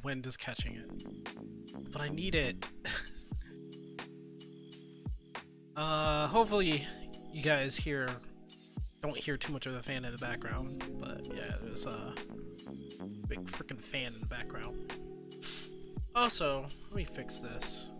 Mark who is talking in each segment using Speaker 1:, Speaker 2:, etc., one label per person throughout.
Speaker 1: wind is catching it. But I need it. Hopefully you guys don't hear too much of the fan in the background. But yeah, there's a big freaking fan in the background. Also, let me fix this.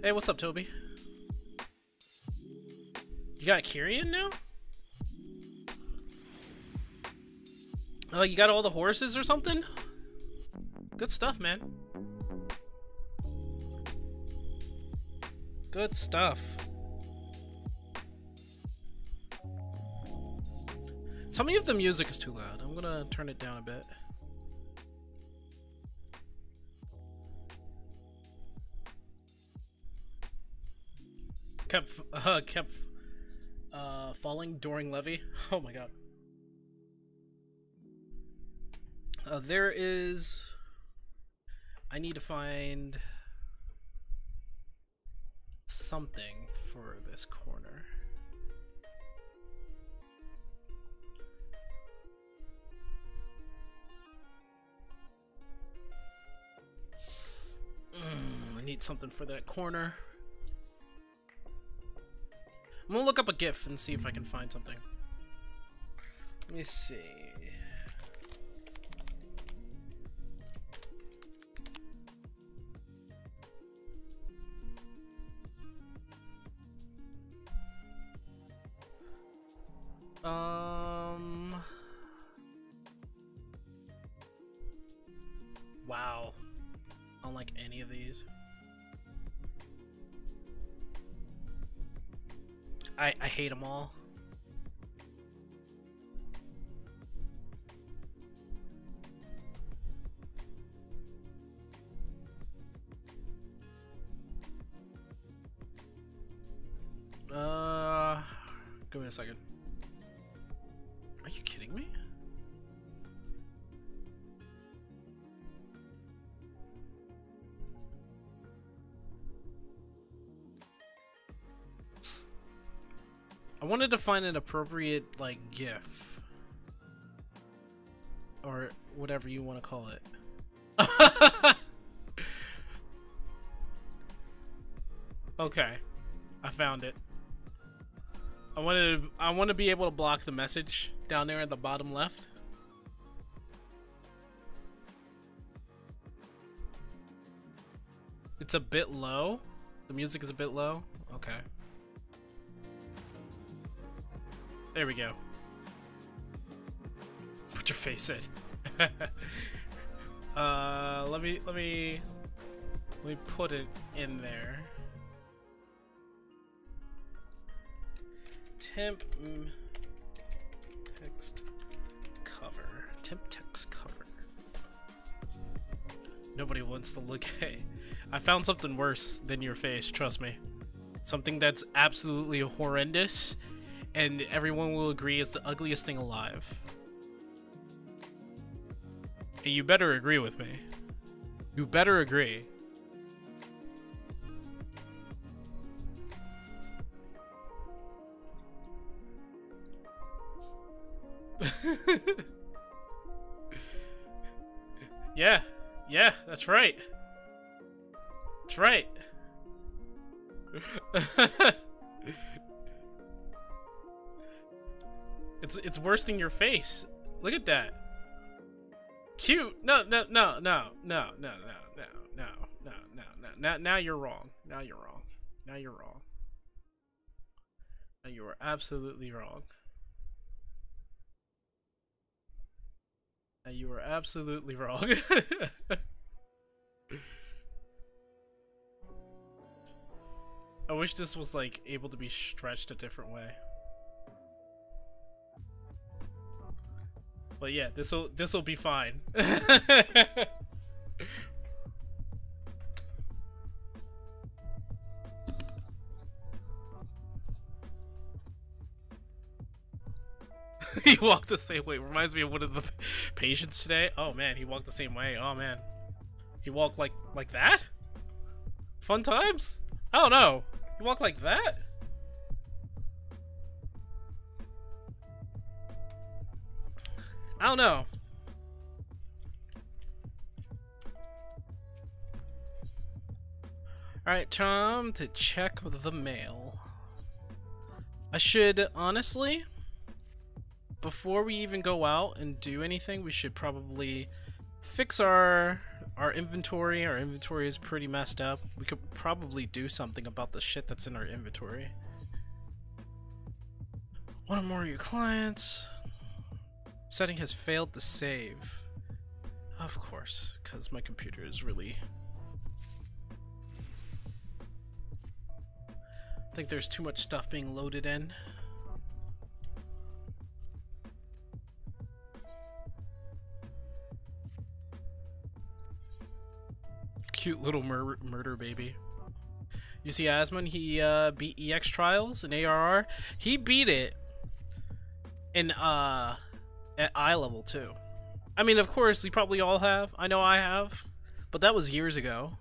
Speaker 1: Hey, what's up, Toby? You got Kyrian now? Oh, you got all the horses or something? Good stuff, man. Good stuff. Tell me if the music is too loud. I'm gonna turn it down a bit. Kept falling during levy. Oh my god. There is... I need to find something for this corner. I need something for that corner. I'm gonna look up a GIF and see if I can find something. Let me see. Wow. I don't like any of these. I hate them all. Give me a second. Are you kidding me? I wanted to find an appropriate, like, GIF. Or whatever you want to call it. Okay. I found it. I want to be able to block the message down there at the bottom left. It's a bit low. The music is a bit low. Okay. There we go. Put your face in. Let me put it in there. Temp text cover. Temp text cover. Nobody wants to look. Hey, I found something worse than your face. Trust me. Something that's absolutely horrendous. And everyone will agree it's the ugliest thing alive. And you better agree with me. You better agree. Yeah, that's right. That's right. It's worse than your face. Look at that. Cute. No. Now you're wrong. Now you're wrong. Now you're wrong. Now you are absolutely wrong. Now you are absolutely wrong. I wish this was like able to be stretched a different way. But yeah, this'll be fine. He walked the same way. Reminds me of one of the patients today. Oh man, he walked the same way. Oh man, he walked like that. Fun times. I don't know. He walked like that. I don't know. Alright, time to check the mail. I should, honestly, before we even go out and do anything, we should probably fix our inventory. Our inventory is pretty messed up. We could probably do something about the shit that's in our inventory. One or more of your clients. Setting has failed to save. Of course, because my computer is really... I think there's too much stuff being loaded in. Cute little murder baby. You see Asmon, he beat EX Trials in ARR. He beat it in at eye level too. I mean, of course, we probably all have. I know I have. But that was years ago.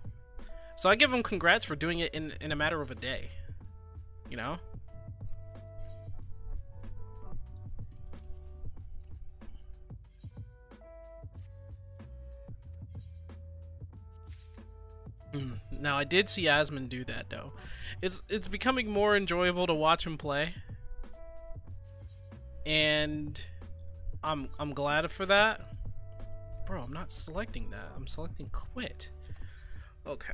Speaker 1: So I give him congrats for doing it in a matter of a day. You know? Now I did see Asmon do that though. It's becoming more enjoyable to watch him play. And I'm glad for that. Bro, I'm not selecting that. I'm selecting quit. Okay.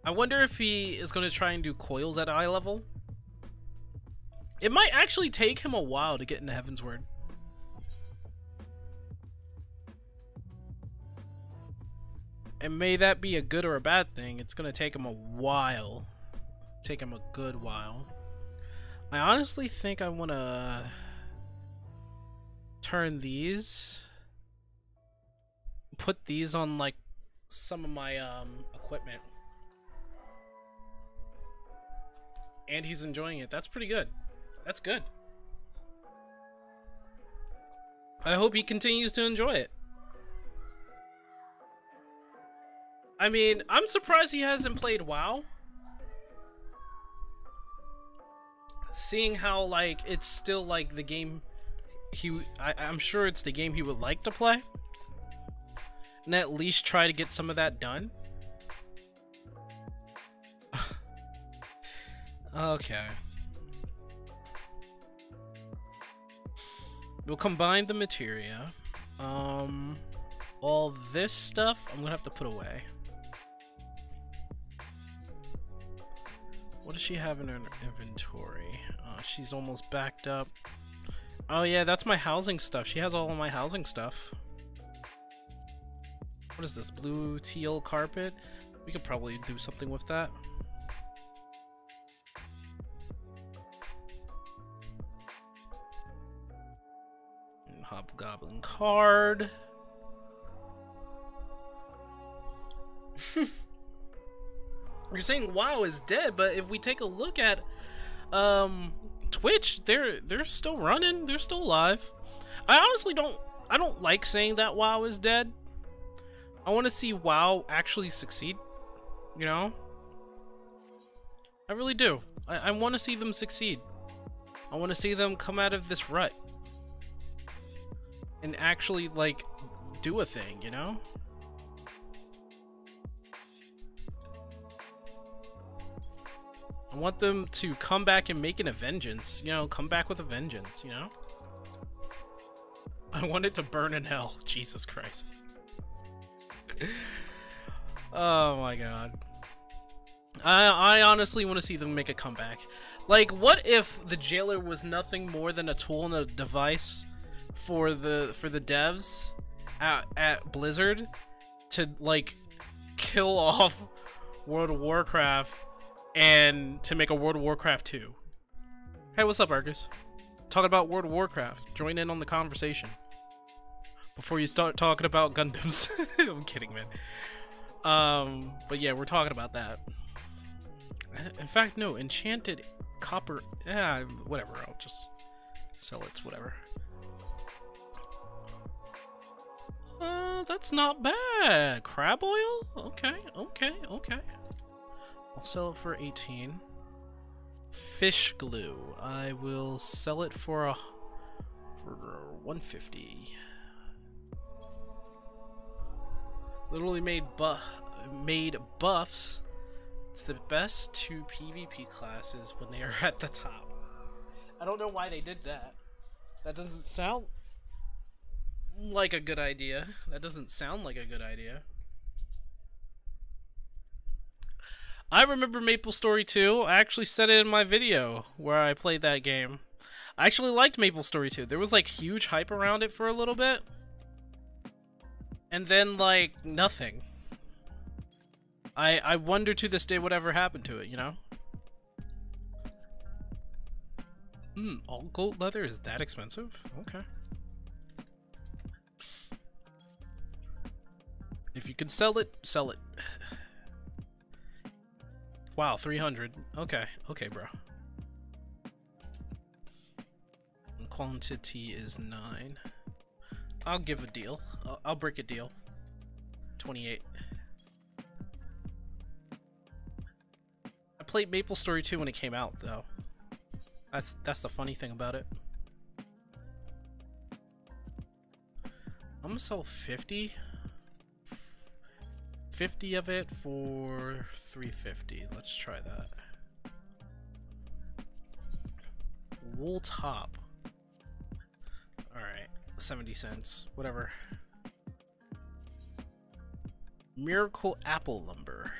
Speaker 1: I wonder if he is going to try and do coils at eye level. It might actually take him a while to get into Heaven's Word. And may that be a good or a bad thing, it's going to take him a while. Take him a good while. I honestly think I want to turn these, put these on like some of my equipment. And he's enjoying it. That's pretty good. That's good. I hope he continues to enjoy it. I mean, I'm surprised he hasn't played WoW. Seeing how, like, it's still, like, the game I'm sure it's the game he would like to play. And at least try to get some of that done. Okay. We'll combine the materia. All this stuff I'm gonna have to put away. What does she have in her inventory? She's almost backed up. Oh yeah, that's my housing stuff. She has all of my housing stuff. What is this? Blue teal carpet? We could probably do something with that. Hobgoblin card. You're saying WoW is dead, but if we take a look at Twitch, they're still running, they're still alive. I honestly don't like saying that WoW is dead. I want to see WoW actually succeed, you know? I really do. I want to see them succeed. I want to see them come out of this rut and actually, like, do a thing, you know? I want them to come back and make a vengeance, you know, come back with a vengeance, you know? I want it to burn in hell. Jesus Christ. Oh my god. I honestly want to see them make a comeback. Like, what if the jailer was nothing more than a tool and a device for the devs at Blizzard to, like, kill off World of Warcraft and to make a World of Warcraft 2. Hey, what's up, Argus? Talking about World of Warcraft. Join in on the conversation. Before you start talking about Gundams. I'm kidding, man. But yeah, we're talking about that. In fact, no, enchanted copper. Yeah, whatever. I'll just sell it. Whatever. That's not bad. Crab oil? Okay, okay, okay. I'll sell it for 18. Fish glue. I will sell it for 150. Literally made buffs. It's the best 2 PvP classes when they are at the top. I don't know why they did that. That doesn't sound like a good idea. That doesn't sound like a good idea. I remember MapleStory 2. I actually said it in my video where I played that game. I actually liked MapleStory 2. There was like huge hype around it for a little bit. And then like nothing. I wonder to this day whatever happened to it, you know? All gold leather is that expensive? Okay. If you can sell it, sell it. Wow, 300. Okay, okay, bro. And quantity is 9. I'll give a deal. I'll break a deal. 28. I played MapleStory 2 when it came out, though. That's the funny thing about it. I'm gonna sell 50. 50 of it for 350. Let's try that. Wool top. Alright, 70 cents. Whatever. Miracle apple lumber.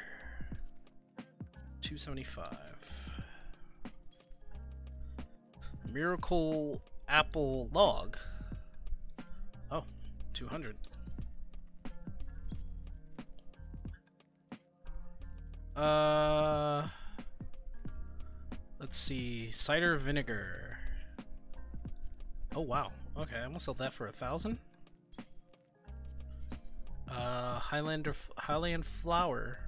Speaker 1: 275. Miracle apple log. Oh, 200. Let's see, cider vinegar. Oh wow, okay, I'm gonna sell that for 1,000. Highland flour.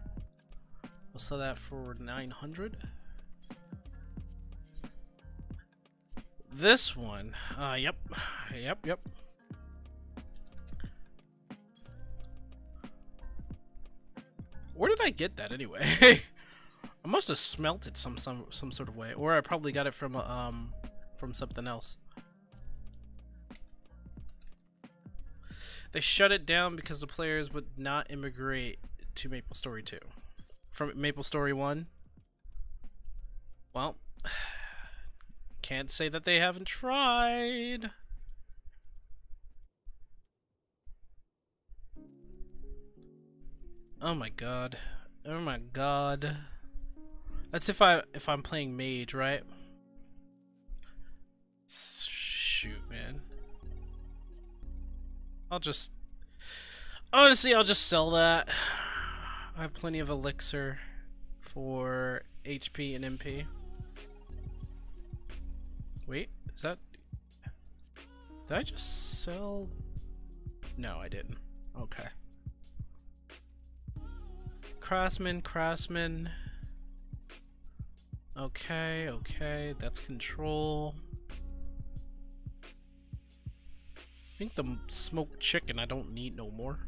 Speaker 1: We'll sell that for 900. This one, yep. Where did I get that anyway? I must have smelt it some sort of way, or I probably got it from something else. They shut it down because the players would not immigrate to MapleStory 2 from MapleStory 1. Well, can't say that they haven't tried. Oh my god. Oh my god. That's if I'm playing mage, right? Shoot, man. Honestly, I'll just sell that. I have plenty of elixir for HP and MP. Wait, did I just sell? No, I didn't. Okay. Craftsman. Okay, that's control. I think the smoked chicken I don't need no more.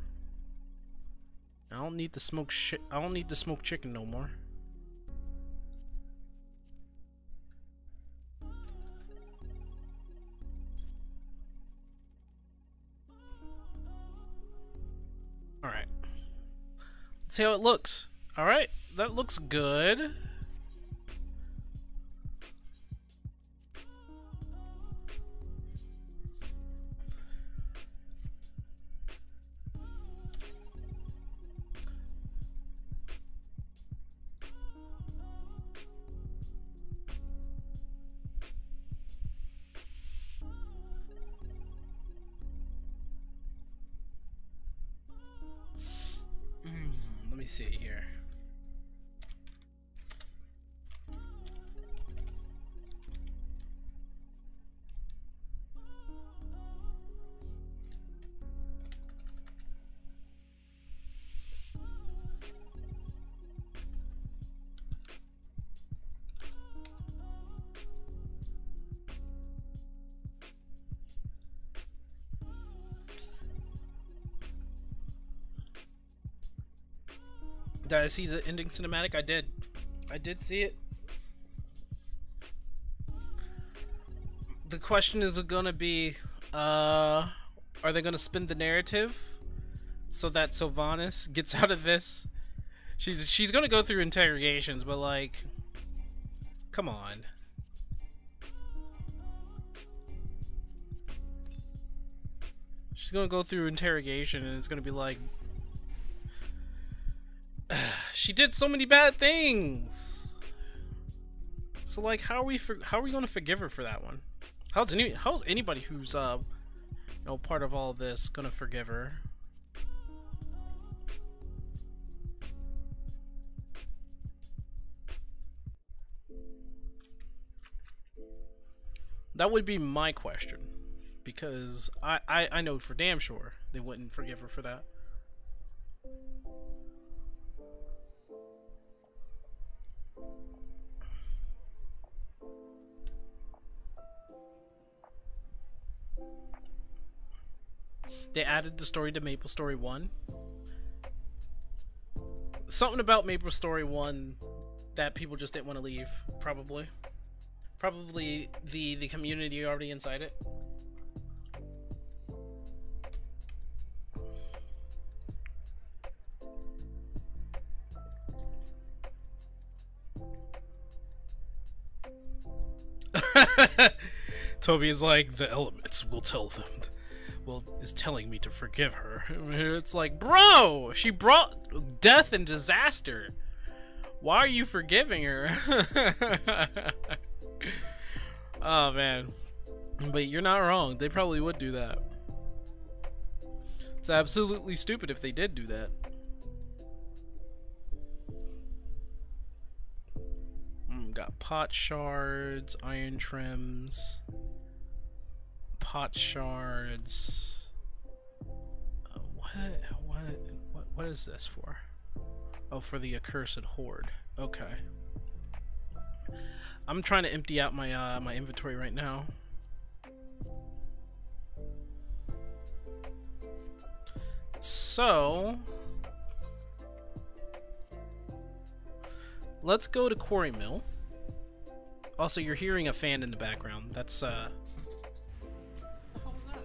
Speaker 1: I don't need the smoked chicken no more. Alright. Let's see how it looks. Alright, that looks good. Let me see here. Did I see the ending cinematic? I did. I did see it. The question is gonna be, are they gonna spin the narrative so that Sylvanas gets out of this? She's gonna go through interrogations, but like, come on. She's gonna go through interrogation, and it's gonna be like, she did so many bad things. So like, how are we gonna forgive her for that one? How's anybody who's you know, part of all this gonna forgive her? That would be my question, because I know for damn sure they wouldn't forgive her for that. They added the story to MapleStory 1. Something about MapleStory 1 that people just didn't want to leave, probably. Probably the community already inside it. Toby is like, the elements will tell them. Well, is telling me to forgive her. It's like, bro, she brought death and disaster. Why are you forgiving her? Oh man, but you're not wrong. They probably would do that. It's absolutely stupid if they did do that. Got pot shards, iron trims, pot shards. What is this for? Oh, for the accursed horde. Okay. I'm trying to empty out my my inventory right now. So let's go to Quarry Mill. Also, you're hearing a fan in the background. That's What the hell was that?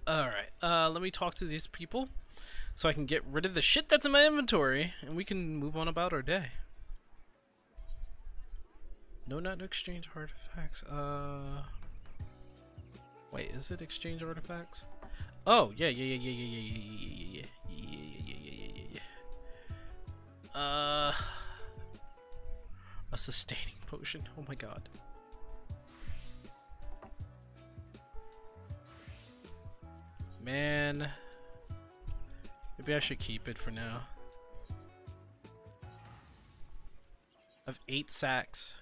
Speaker 1: Alright, let me talk to these people so I can get rid of the shit that's in my inventory and we can move on about our day. No, not exchange artifacts. Wait, is it exchange artifacts? Oh, yeah. A sustaining potion. Oh my god. Man, maybe I should keep it for now. I have 8 sacks.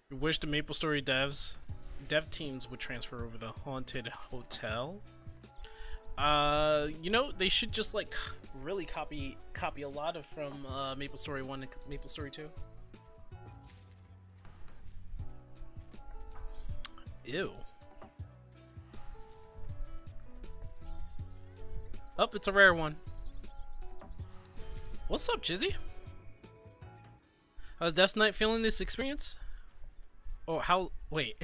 Speaker 1: I wish the MapleStory dev teams would transfer over the haunted hotel. You know, they should just like really copy a lot of from MapleStory 1 and MapleStory 2. Ew. Oh, it's a rare one. What's up, Chizzy? How's Death Knight feeling this experience? Oh, how? Wait.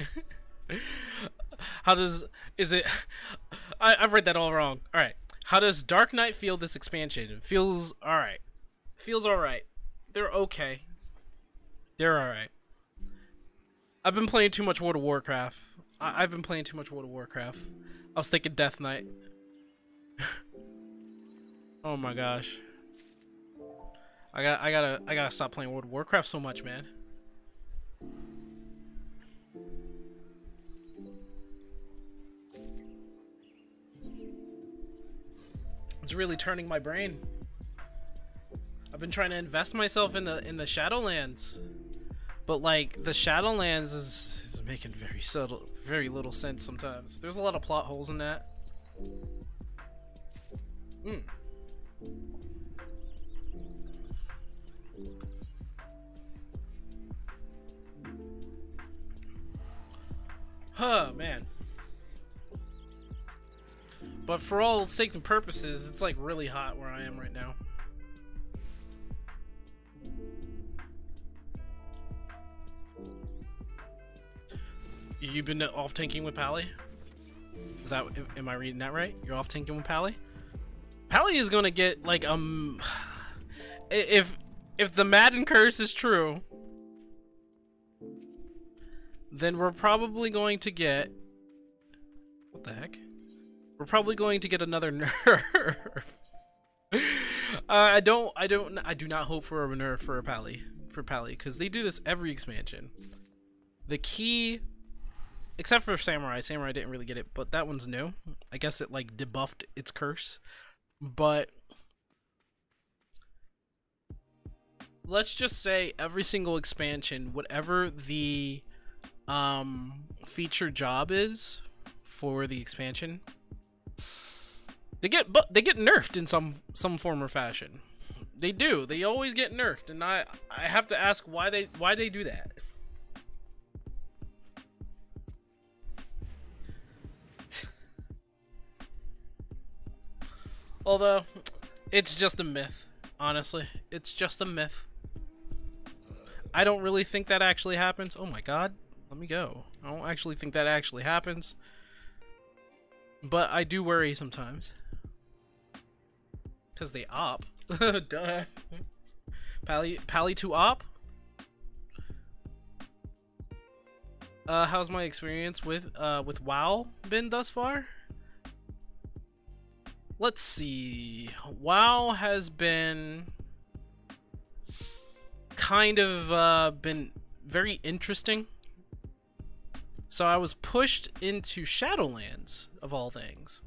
Speaker 1: How does? Is it? I've read that all wrong. All right. How does Dark Knight feel this expansion? It feels all right. Feels all right. They're okay. They're all right. I've been playing too much World of Warcraft. I've been playing too much World of Warcraft. I was thinking Death Knight. Oh my gosh. I gotta stop playing World of Warcraft so much, man. It's really turning my brain. I've been trying to invest myself in the Shadowlands, but like the Shadowlands is is making very little sense sometimes. There's a lot of plot holes in that. Huh, man. But for all sakes and purposes, it's like really hot where I am right now. You've been off tanking with Pally? Is that, am I reading that right? You're off tanking with Pally? Pally is gonna get like if the Madden curse is true, then we're probably going to get, what the heck? We're probably going to get another nerf. I do not hope for a nerf for Pally, because they do this every expansion. The key, except for Samurai didn't really get it, but that one's new. I guess it like debuffed its curse. But let's just say every single expansion, whatever the feature job is for the expansion, they get nerfed in some form or fashion. They do. They always get nerfed, and I have to ask why they do that. Although, it's just a myth, honestly. It's just a myth. I don't really think that actually happens. Oh my god, let me go. I don't actually think that actually happens. But I do worry sometimes. Because they op. Duh. Pally to op? How's my experience with WoW been thus far? Let's see. WoW has been kind of been very interesting. So I was pushed into Shadowlands, of all things.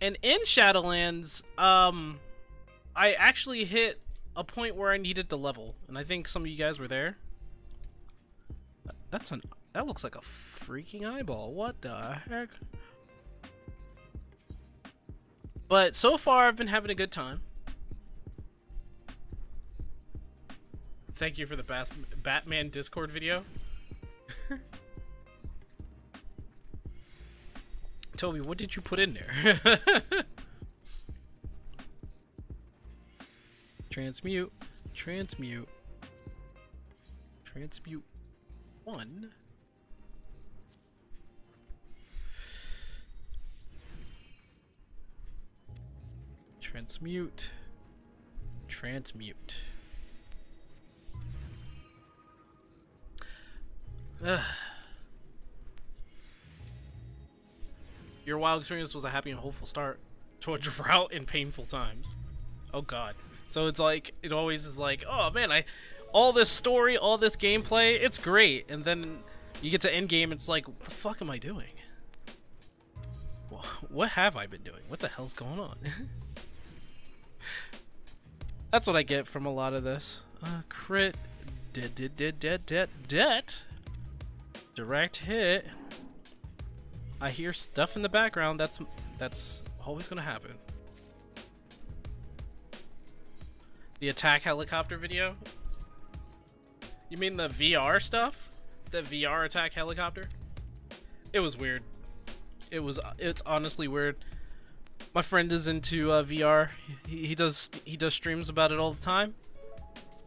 Speaker 1: And in Shadowlands, I actually hit a point where I needed to level, and I think some of you guys were there. That looks like a freaking eyeball. What the heck? But so far, I've been having a good time. Thank you for the Batman Discord video. Toby, what did you put in there? Transmute. Transmute. Transmute 1. Transmute. Transmute. Your WoW experience was a happy and hopeful start to a drought and painful times. Oh god. So it's like, it always is like, oh man, all this story, all this gameplay, it's great. And then you get to endgame, it's like, what the fuck am I doing? What have I been doing? What the hell's going on? That's what I get from a lot of this. Crit. Debt. Direct hit. I hear stuff in the background. That's always gonna happen. The attack helicopter video? You mean the VR stuff? The VR attack helicopter? It was weird. It's honestly weird. My friend is into VR. He does streams about it all the time,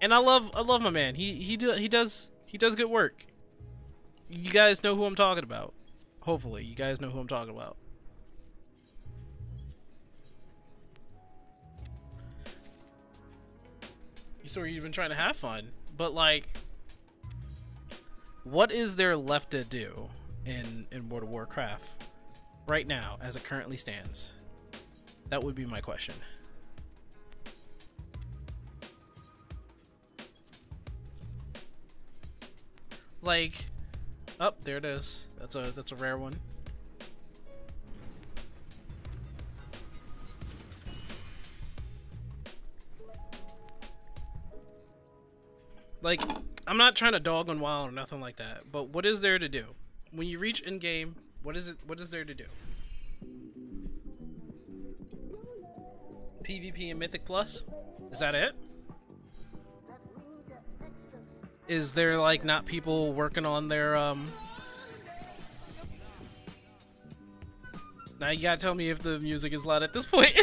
Speaker 1: and I love my man. He does good work. You guys know who I'm talking about. Hopefully, you guys know who I'm talking about. So you've been trying to have fun, but like, what is there left to do in World of Warcraft right now, as it currently stands? That would be my question. Like, oh, there it is. That's a rare one. Like, I'm not trying to dog on WoW or nothing like that, but what is there to do? When you reach in game, what is there to do? PvP and Mythic Plus? Is that it? Is there like not people working on their Now you gotta tell me if the music is loud at this point.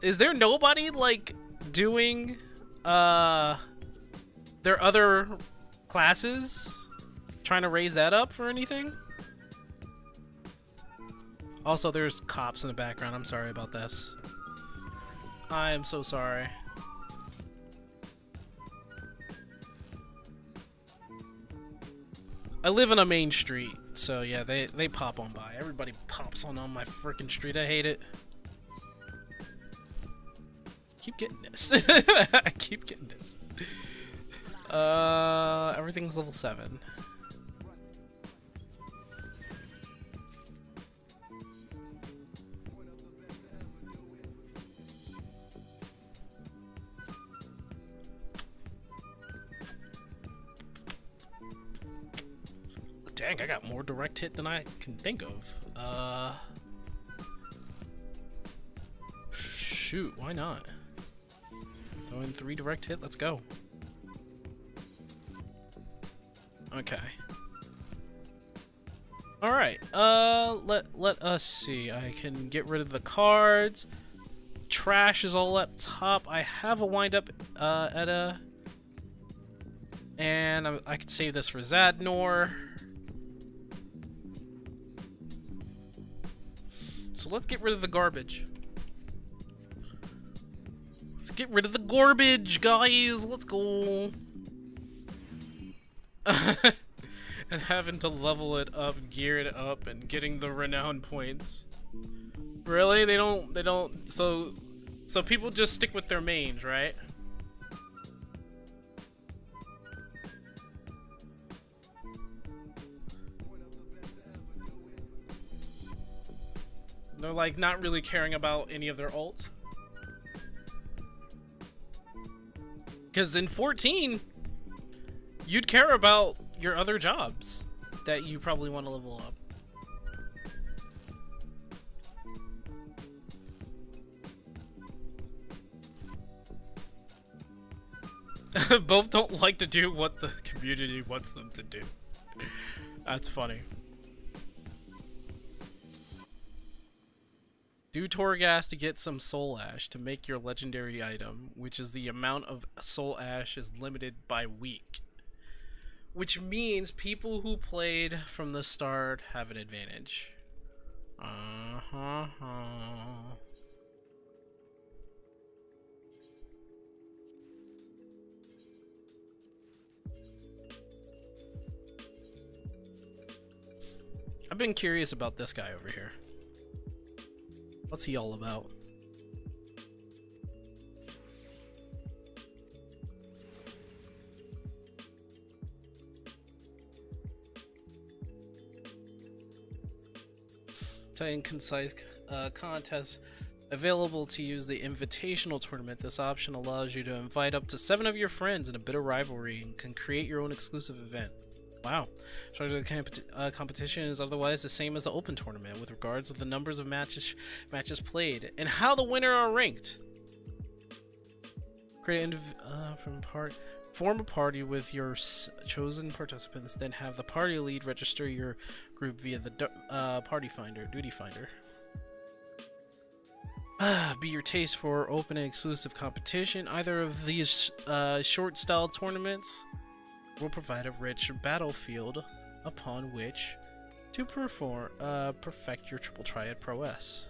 Speaker 1: Is there nobody like doing their other classes? Trying to raise that up for anything? Also, there's cops in the background. I'm sorry about this. I am so sorry. I live on a main street, so yeah, they pop on by. Everybody pops on my freaking street. I hate it. Keep getting this. I keep getting this. Everything's level 7. Dang, I got more direct hit than I can think of. Shoot, why not? Throw in 3 direct hit, let's go. Okay. Alright, let us see. I can get rid of the cards. Trash is all up top. I have a wind up and I could save this for Zadnor. So let's get rid of the garbage. Let's get rid of the garbage, guys. Let's go. And having to level it up, gear it up, and getting the renown points. Really? They don't. So people just stick with their mains, right? They're like not really caring about any of their ults. Because in 14, you'd care about your other jobs that you probably want to level up. Both don't like to do what the community wants them to do. That's funny. Do Torghast to get some Soul Ash to make your legendary item, which is the amount of Soul Ash is limited by week. Which means people who played from the start have an advantage. I've been curious about this guy over here. What's he all about? Tight and concise contest available to use the invitational tournament. This option allows you to invite up to 7 of your friends in a bit of rivalry and can create your own exclusive event. Wow. Structure of the competition is otherwise the same as the open tournament with regards to the numbers of matches played and how the winner are ranked. Create form a party with your chosen participants, then have the party lead register your group via the duty finder. Be your taste for open and exclusive competition. Either of these short style tournaments will provide a rich battlefield upon which to perfect your triple triad prowess.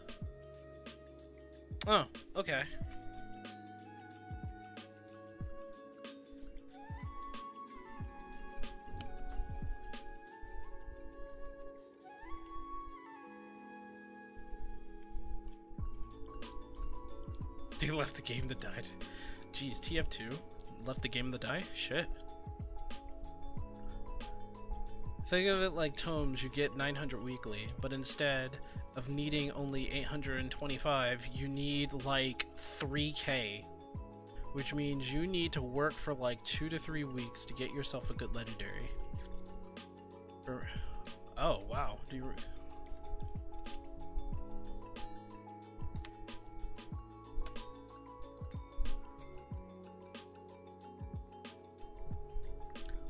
Speaker 1: Oh, okay. They left the game to die. Jeez, TF2 left the game to die? Shit. Think of it like tomes, you get 900 weekly, but instead of needing only 825, you need like 3k. which means you need to work for like 2 to 3 weeks to get yourself a good legendary. Oh wow, do you?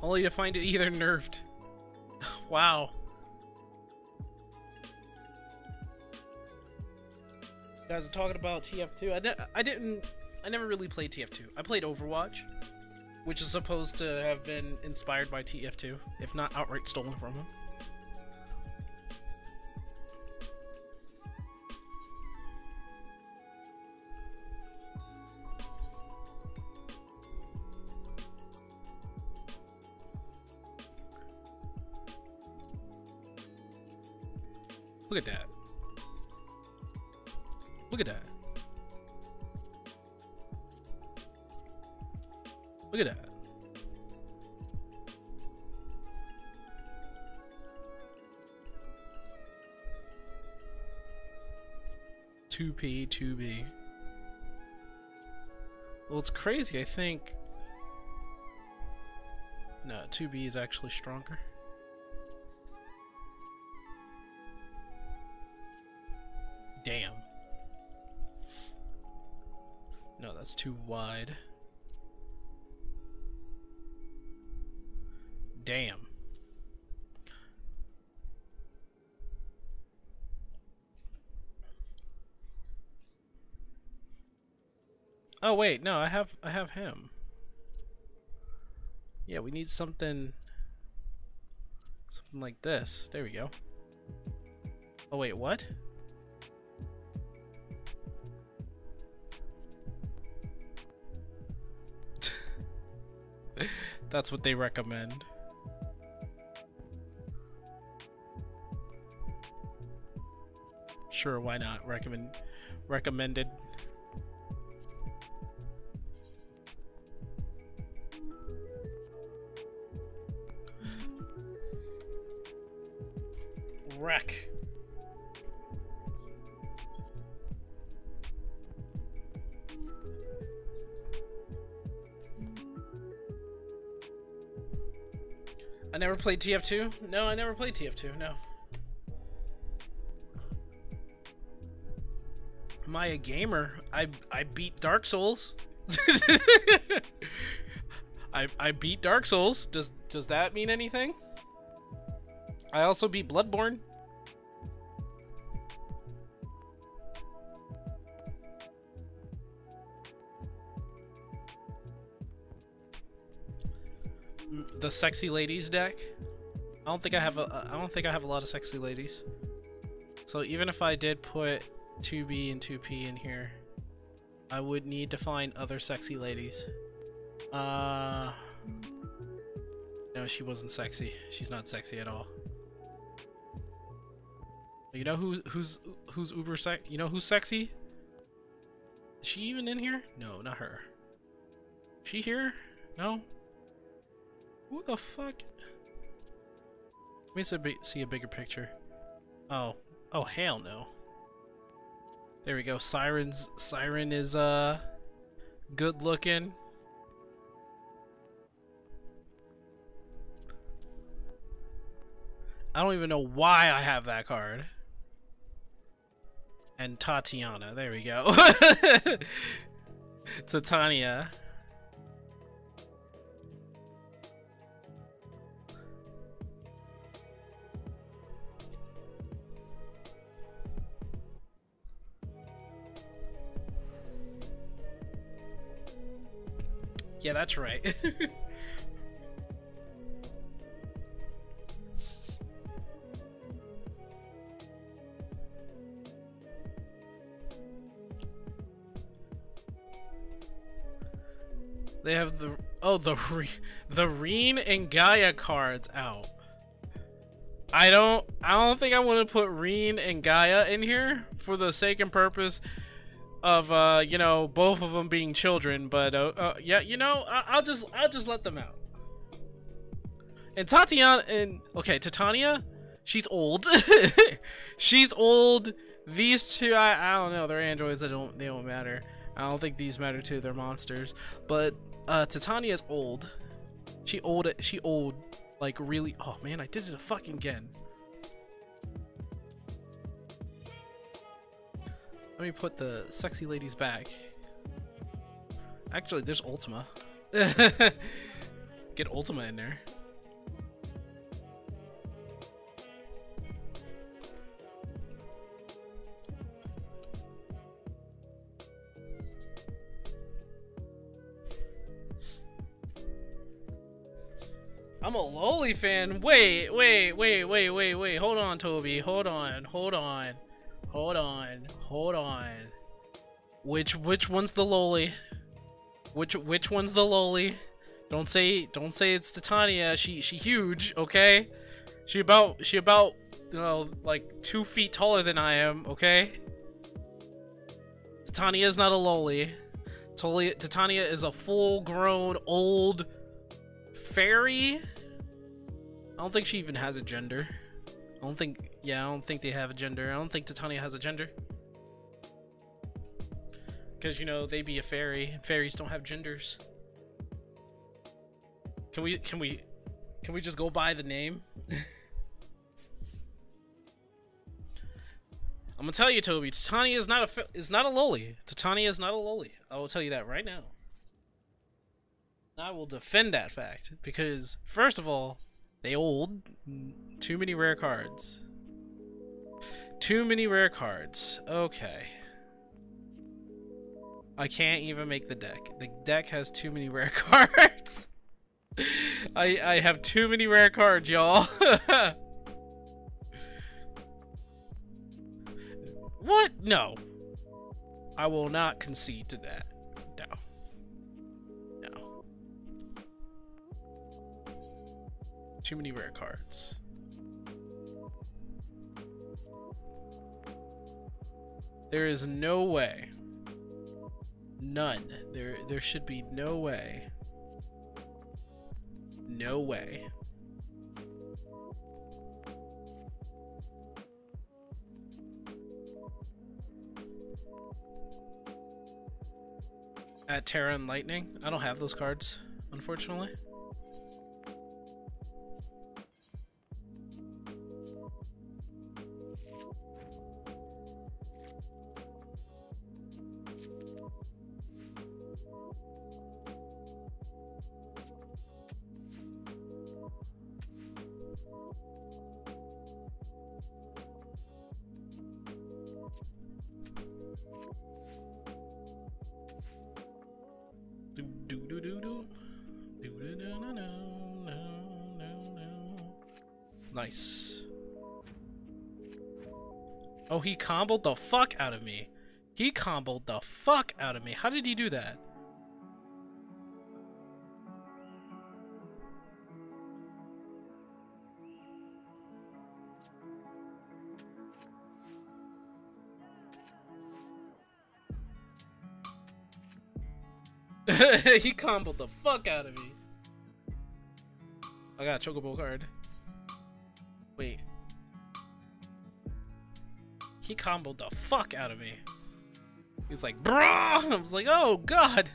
Speaker 1: Only to find it either nerfed. Wow. You guys are talking about TF2. I never really played TF2. I played Overwatch, which is supposed to have been inspired by TF2, if not outright stolen from him. Look at that. Look at that. Look at that. Two P, 2B. Well, it's crazy. I think. No, 2B is actually stronger. Damn. No, that's too wide. Damn. Oh wait, no, I have him. Yeah, we need something like this. There we go. Oh wait, what? That's what they recommend. Sure, why not? Recommended. Wreck. I never played TF2. No, I never played TF2. No. Am I a gamer? I beat Dark Souls. I beat Dark Souls. Does that mean anything? I also beat Bloodborne. The sexy ladies deck. I don't think I have a lot of sexy ladies. So even if I did put 2B and 2P in here, I would need to find other sexy ladies. No, she wasn't sexy. She's not sexy at all. You know who's uber sex? You know who's sexy? Is she even in here? No, not her. She here? No. Who the fuck? Let me see a bigger picture. Oh hell no. There we go. Siren is good looking. I don't even know why I have that card. And Tatiana, there we go. Titania. Yeah, that's right. They have the Reen and Gaia cards out. I don't think I want to put Reen and Gaia in here for the sake and purpose of you know, both of them being children, but yeah, you know, I'll just let them out. And Tatiana and Titania, she's old. She's old. These two, I don't know, they're androids. They don't matter. I don't think these matter too. They're monsters. But Titania's old. She old. Like really. Oh man, I did it fucking again. Let me put the sexy ladies back. Actually, there's Ultima. Get Ultima in there. I'm a loli fan. Wait. Hold on, Toby. Hold on. Which one's the loli? Which one's the loli? Don't say it's Titania. She huge, okay? She about you know, like 2 feet taller than I am, okay? Titania's not a loli. Titania is a full-grown old fairy. I don't think she even has a gender. I don't think they have a gender. I don't think Titania has a gender. Because, you know, they be a fairy, and fairies don't have genders. Can we just go by the name? I'm gonna tell you, Toby, Titania is not a loli. Titania is not a loli. I will tell you that right now. I will defend that fact because, first of all, they old. Too many rare cards. Too many rare cards. Okay. I can't even make the deck. The deck has too many rare cards. I have too many rare cards, y'all. What? No. I will not concede to that. No. Too many rare cards. There is no way. None. There should be no way. No way. At Terra and Lightning? I don't have those cards, unfortunately. Nice. Oh, he comboed the fuck out of me. He comboed the fuck out of me. How did he do that? He comboed the fuck out of me. I got a chocobo card. Wait. He comboed the fuck out of me. He's like, bruh! I was like, oh god!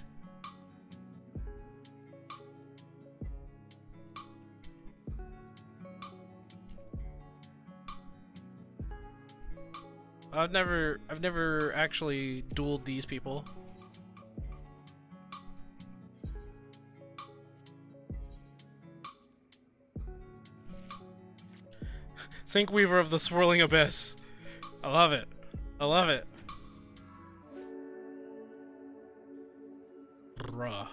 Speaker 1: I've never actually dueled these people. Sinkweaver of the Swirling Abyss. I love it. I love it. Bruh.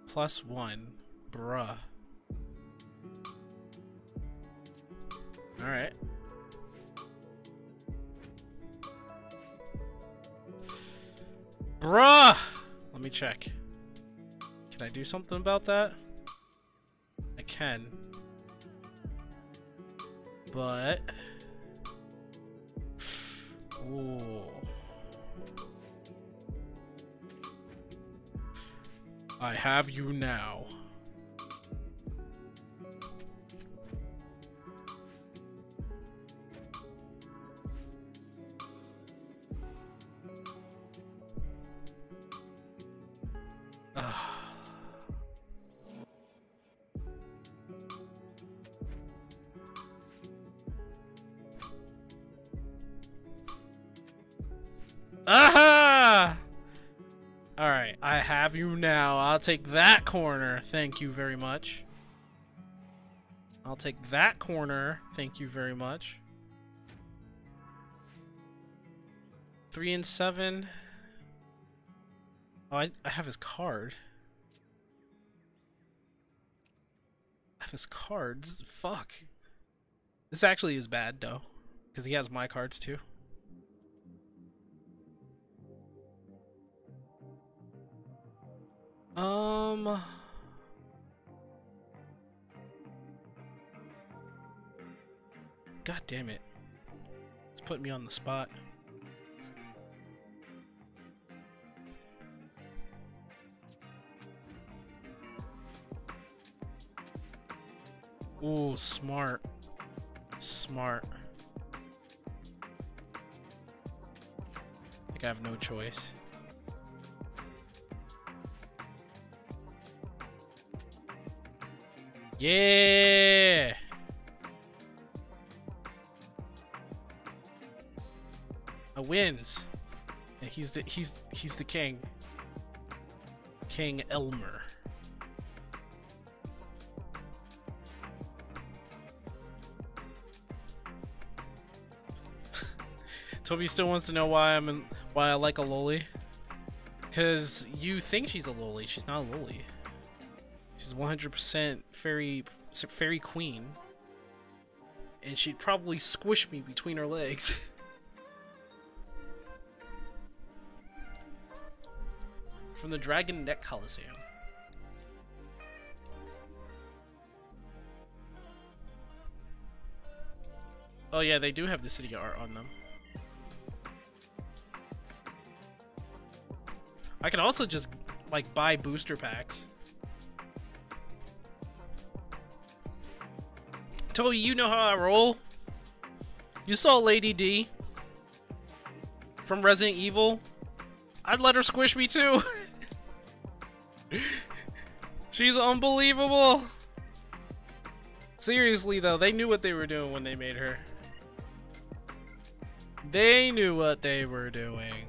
Speaker 1: +1. Bruh. Alright. Bruh! Let me check. Can I do something about that? I can. But ooh. I have you now. Aha! Alright, I have you now. I'll take that corner. Thank you very much. I'll take that corner. Thank you very much. 3 and 7. Oh, I have his card. I have his cards. Fuck. This actually is bad, though. Because he has my cards, too. God damn it. It's putting me on the spot. Ooh, smart. Smart. I think I have no choice. Yeah! A wins. And he's the king. King Elmer. Toby still wants to know why I like a loli. Cause you think she's a loli. She's not a loli. She's 100% fairy queen. And she'd probably squish me between her legs. From the Dragon Neck Coliseum. Oh yeah, they do have the city art on them. I could also just, like, buy booster packs. Toby, you know how I roll. You saw Lady D from Resident Evil. I'd let her squish me too. She's unbelievable. Seriously though, they knew what they were doing when they made her. They knew what they were doing.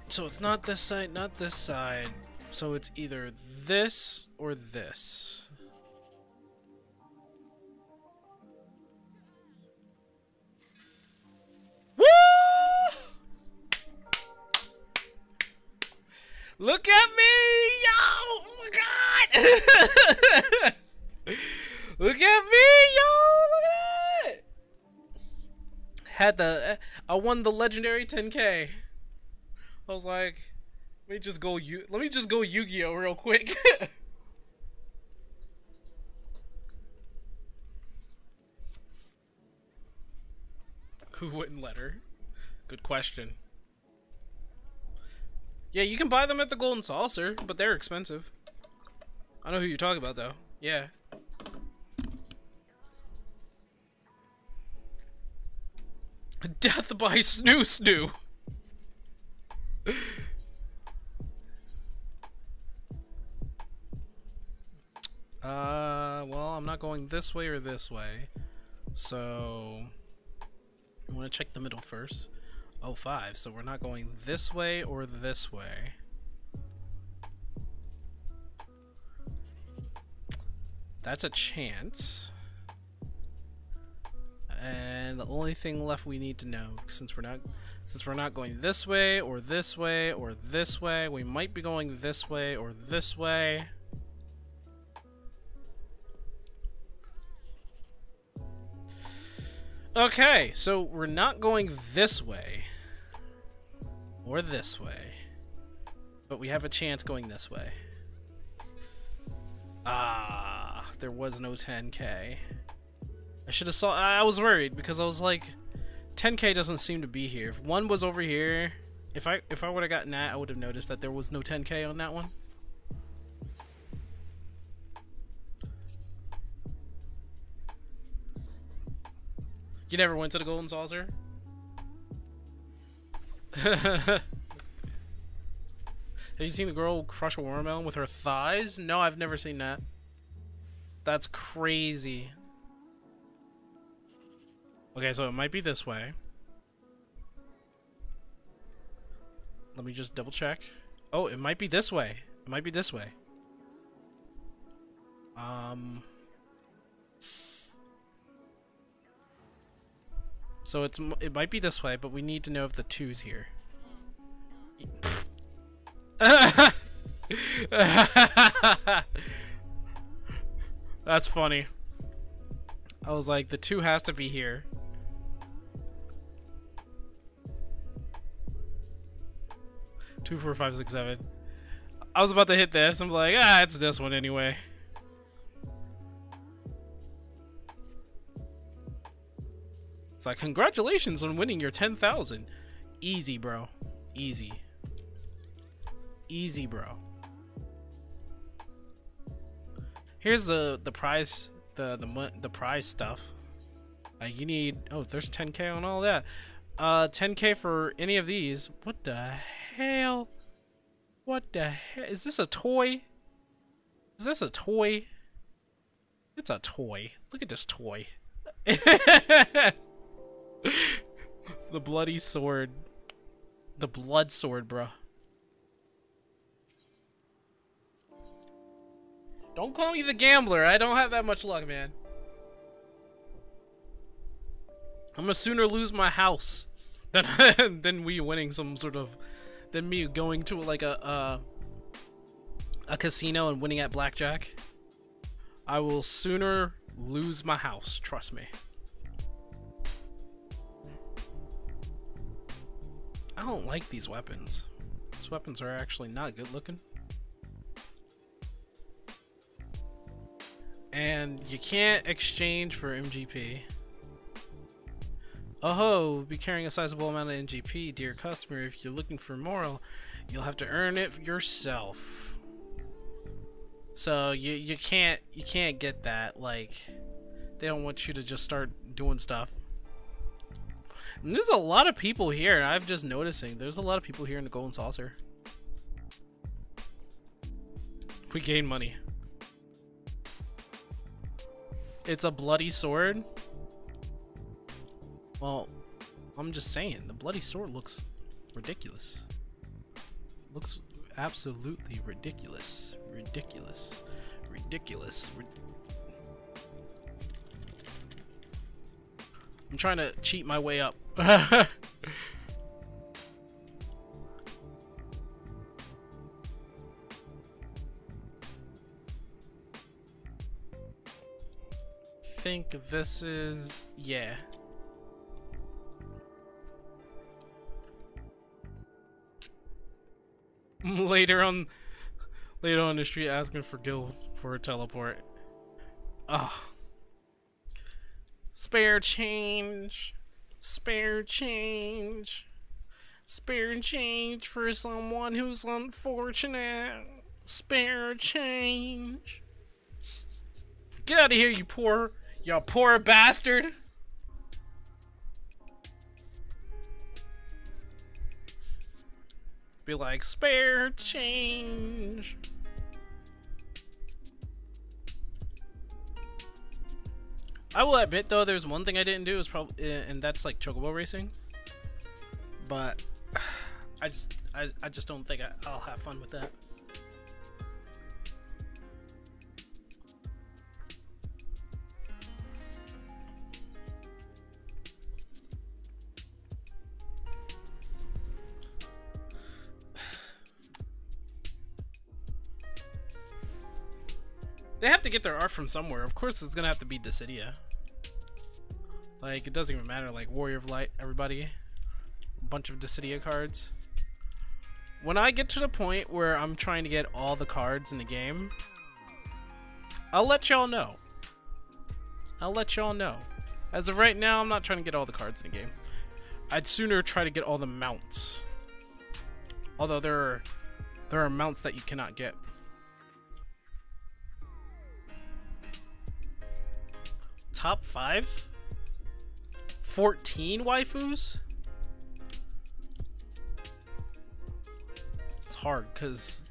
Speaker 1: So it's not this side, not this side. So it's either this or this. Woo! Look at me, yo! Oh my god! Look at me, yo! Look at that! I won the legendary 10K. I was like, let me just go Yu-Gi-Oh real quick. Who wouldn't let her? Good question. Yeah, you can buy them at the Golden Saucer, but they're expensive. I know who you're talking about though. Yeah. Death by Snoo Snoo. Well, I'm not going this way or this way. So, I want to check the middle first. Oh, 5. So we're not going this way or this way. That's a chance. And the only thing left we need to know, since we're not going this way or this way or this way, we might be going this way or this way. Okay, so we're not going this way or this way, but we have a chance going this way. Ah, there was no 10K. I should have saw. I was worried because I was like, 10K doesn't seem to be here. If one was over here, if I would have gotten that, I would have noticed that there was no 10K on that one. You never went to the Golden Saucer? Have you seen the girl crush a watermelon with her thighs? No, I've never seen that. That's crazy. Okay, so it might be this way. Let me just double check. Oh, it might be this way. It might be this way. So it might be this way, but we need to know if the 2's here. That's funny. I was like, the 2 has to be here. Two, 4, 5, 6, 7. I was about to hit this. I'm like, it's this one anyway. It's like, congratulations on winning your 10,000. Easy, bro. Easy. Easy, bro. Here's the prize, the prize stuff. You need, oh, there's 10K on all that. 10K for any of these. What the hell? What the hell? Is this a toy? Is this a toy? It's a toy. Look at this toy. The bloody sword. The blood sword, bro. Don't call me the gambler. I don't have that much luck, man. I'm gonna sooner lose my house than we winning some sort of, than me going to like a casino and winning at blackjack. I will sooner lose my house. Trust me. I don't like these weapons. These weapons are actually not good looking. And you can't exchange for MGP. Oh, be carrying a sizable amount of MGP, dear customer. If you're looking for more, you'll have to earn it yourself. So you can't get that. Like, they don't want you to just start doing stuff. And there's a lot of people here. I'm just noticing there's a lot of people here in the Golden Saucer. We gain money. It's a bloody sword. Well, I'm just saying, the bloody sword looks ridiculous. Looks absolutely ridiculous. Ridiculous. Ridiculous. I'm trying to cheat my way up. I think this is, yeah. Later on the street, asking for Gil for a teleport. Oh. Spare change. Spare change. Spare change for someone who's unfortunate. Spare change. Get out of here, you poor bastard. Be like, spare change. I will admit though, there's one thing I didn't do is probably, and that's like chocobo racing. But I just don't think I'll have fun with that. They have to get their art from somewhere. Of course, it's gonna have to be Dissidia. Like, it doesn't even matter. Like, Warrior of Light, everybody. A bunch of Dissidia cards. When I get to the point where I'm trying to get all the cards in the game, I'll let y'all know. I'll let y'all know. As of right now, I'm not trying to get all the cards in the game. I'd sooner try to get all the mounts. Although there are mounts that you cannot get. Top 5? 14 waifus? It's hard because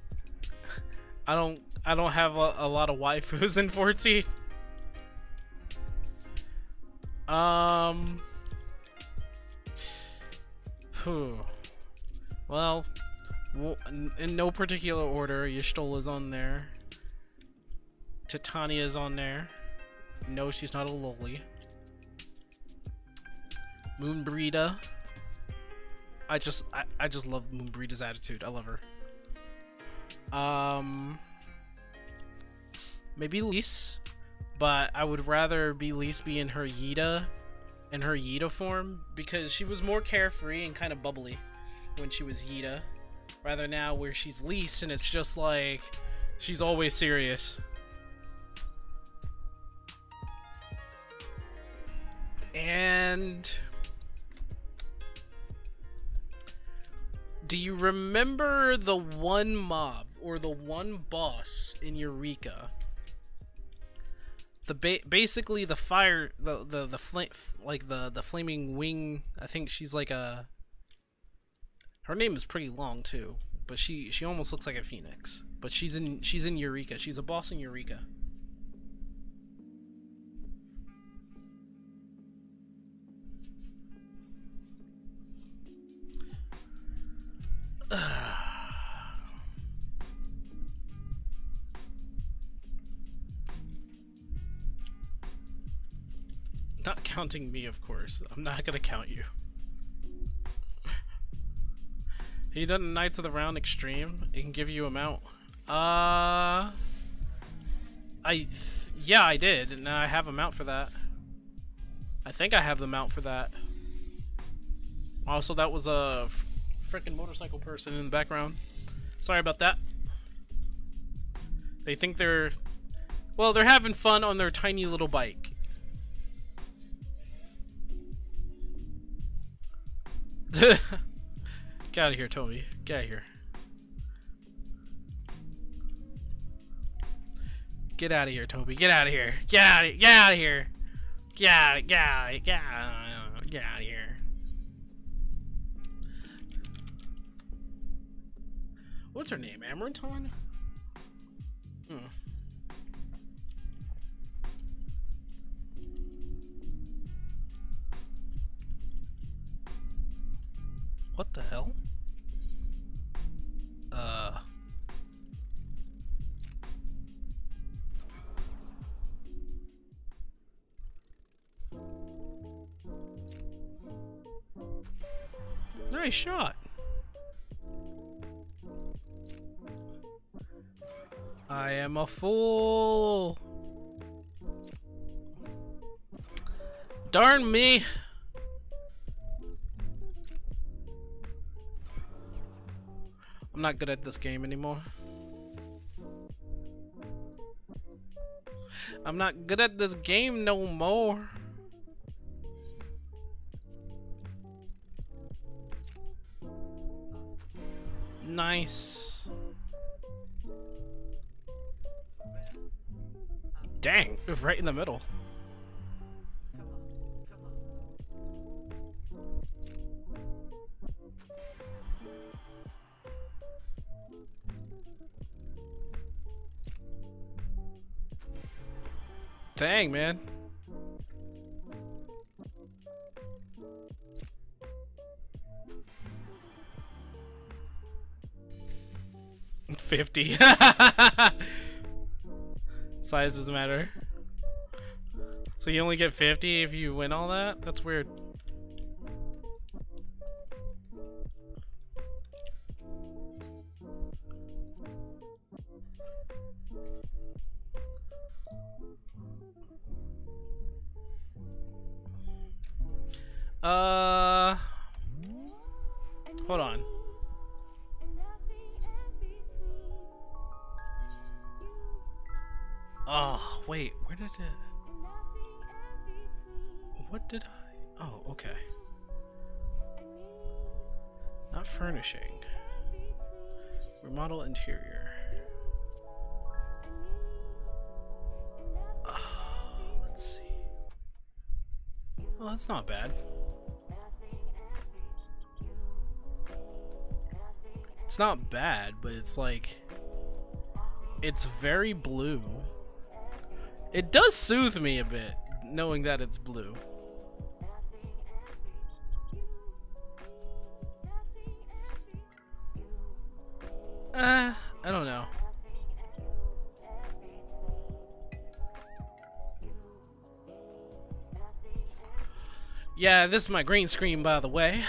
Speaker 1: I don't have a lot of waifus in 14. Well, in no particular order, Y'shtola's on there. Titania's on there. No, she's not a loli. Moonbreeda. I just love Moonbreeda's attitude. I love her. Maybe Lise, but I would rather be Lise be in her Yida form, because she was more carefree and kind of bubbly when she was Yida, rather now where she's Lise and it's just like she's always serious. And do you remember the one mob or the one boss in Eureka? Basically the fire, the flame, like the flaming wing. I think she's like a. Her name is pretty long too, but she almost looks like a phoenix. But she's in Eureka. She's a boss in Eureka. Not counting me, of course. I'm not gonna count you. He done Knights of the Round Extreme. It can give you a mount. Yeah, I did, and I have a mount for that. I think I have the mount for that. Also, that was a freaking motorcycle person in the background. Sorry about that. They think they're having fun on their tiny little bike. Get out of here, Toby. Get out of here. Get out of here, Toby. Get out of here. Get out of here. Get out of here. Get out of here. What's her name? Amaranton? What the hell? Nice shot. I am a fool. Darn me. I'm not good at this game anymore. I'm not good at this game no more. Nice. Dang, it was right in the middle. Dang, man. $50. Size doesn't matter. So you only get 50 if you win all that? That's weird. Hold on. Oh, wait, where did it... What did I... Oh, okay. Not furnishing. Remodel interior. Let's see. Well, that's not bad. It's not bad, but it's like, it's very blue. It does soothe me a bit, knowing that it's blue. I don't know. Yeah, this is my green screen, by the way.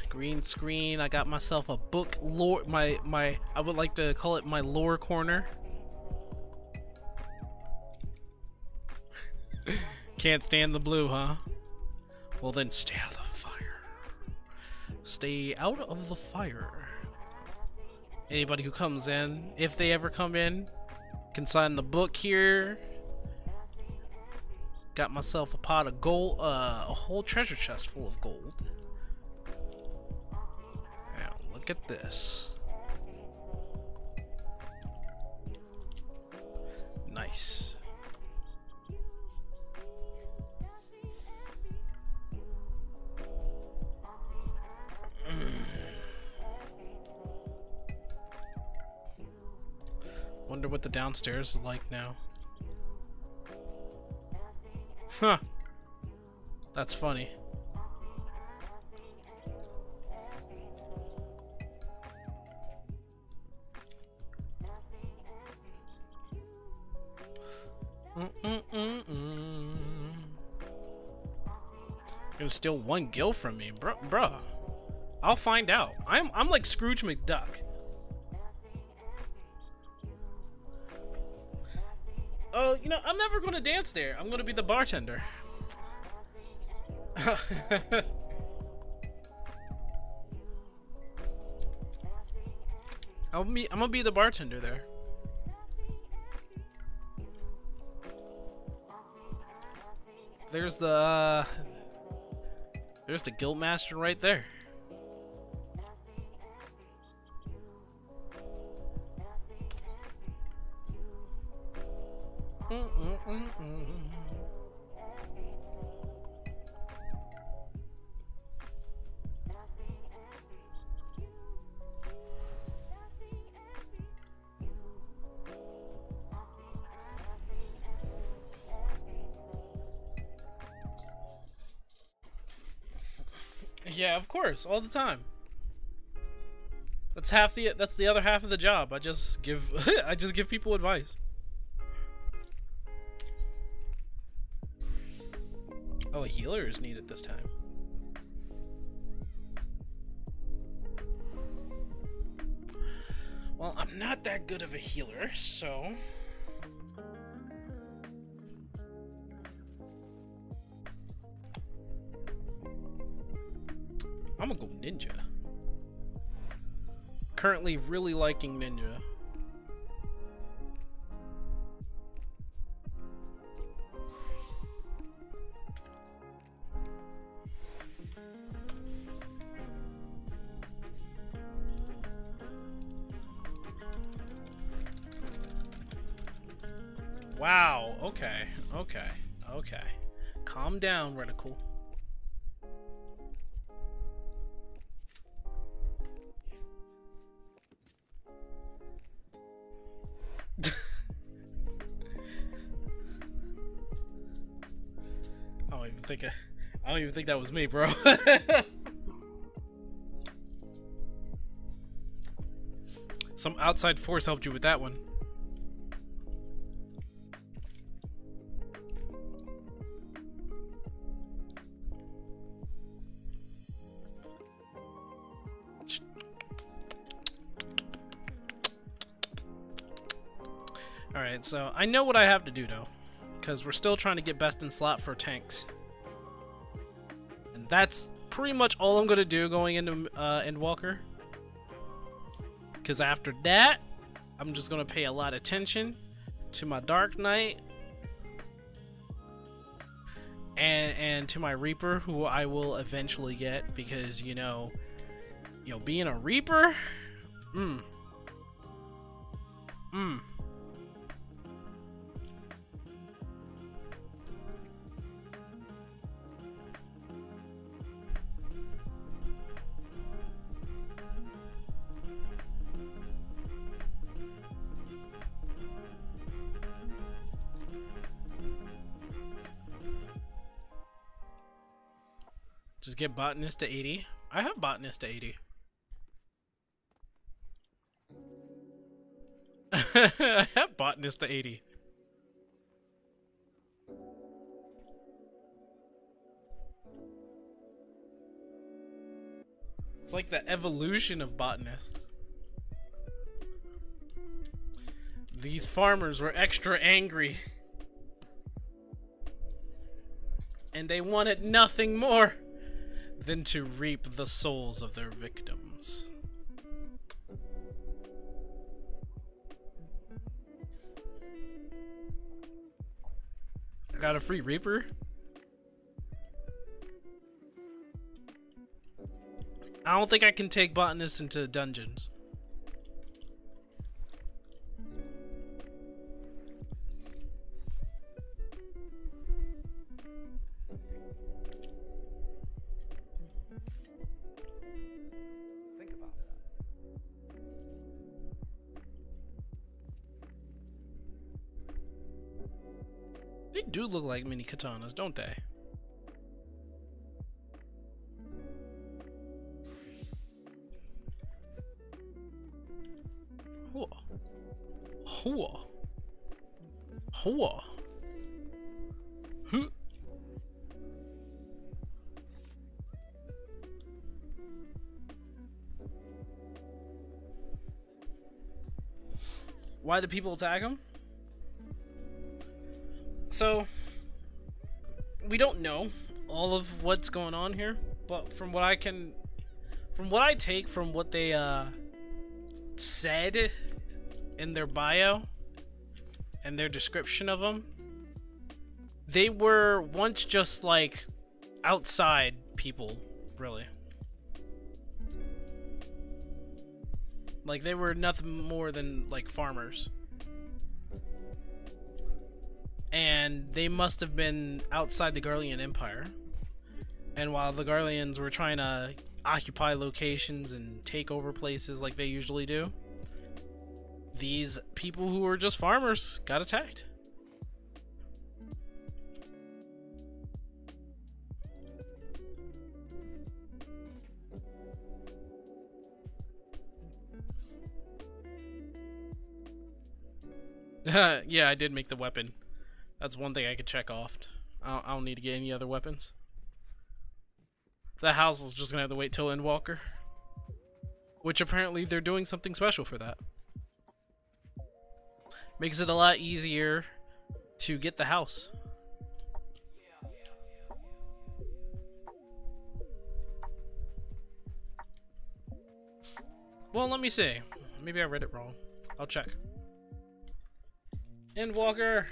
Speaker 1: Green screen. I got myself a book lore. I would like to call it my lore corner. Can't stand the blue, huh? Well then, stay out of the fire. Stay out of the fire. Anybody who comes in, if they ever come in, can sign the book here. Got myself a pot of gold, a whole treasure chest full of gold. Now, look at this. Nice. Wonder what the downstairs is like now. Huh. That's funny. Gonna steal 1 gil from me, bruh. I'll find out. I'm like Scrooge McDuck. Oh, you know, I'm never gonna dance there. I'm gonna be the bartender. I'm gonna be the bartender there. There's the guild master right there. Yeah, of course, all the time. That's the other half of the job. I just give I just give people advice. Oh, a healer is needed this time. Well, I'm not that good of a healer, so I'm gonna go ninja. Currently really liking ninja. Wow, okay. Calm down, Reticle. I don't even think that was me, bro. Some outside force helped you with that one. Alright, so I know what I have to do though, because we're still trying to get best in slot for tanks. And that's pretty much all I'm gonna do going into Endwalker. Because after that, I'm just gonna pay a lot of attention to my Dark Knight and to my Reaper, who I will eventually get, because you know, being a Reaper, Just get botanist to 80. I have botanist to 80. I have botanist to 80. It's like the evolution of botanist. These farmers were extra angry. And they wanted nothing more than to reap the souls of their victims. I got a free reaper. I don't think I can take botanists into dungeons.
Speaker 2: Think about that.
Speaker 1: They do look like mini katanas, don't they? Hua. Hua. Hua. Huh. Why do people attack him? So, we don't know all of what's going on here, but from what I take from what they said in their bio and their description of them, they were once just like outside people, really. Like they were nothing more than like farmers. And they must have been outside the Garlean Empire. And while the Garleans were trying to occupy locations and take over places like they usually do, these people who were just farmers got attacked. Yeah, I did make the weapon. That's one thing I could check off. I don't need to get any other weapons. The house is just gonna have to wait till Endwalker. Which apparently they're doing something special for that. Makes it a lot easier to get the house. Well, let me see. Maybe I read it wrong. I'll check. Endwalker!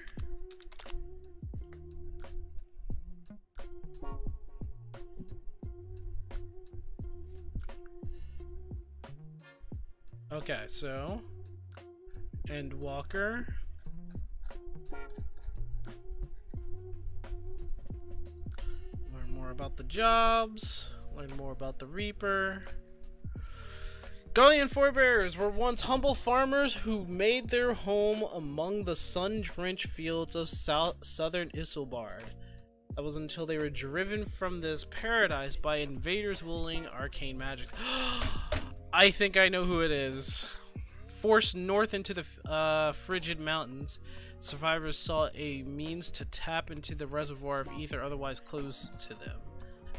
Speaker 1: Okay, so Endwalker. Learn more about the jobs. Learn more about the Reaper. Garlean forebears were once humble farmers who made their home among the sun-drenched fields of southern Isilbard. That was until they were driven from this paradise by invaders wielding arcane magics. I think I know who it is. Forced north into the frigid mountains, survivors sought a means to tap into the reservoir of ether otherwise closed to them.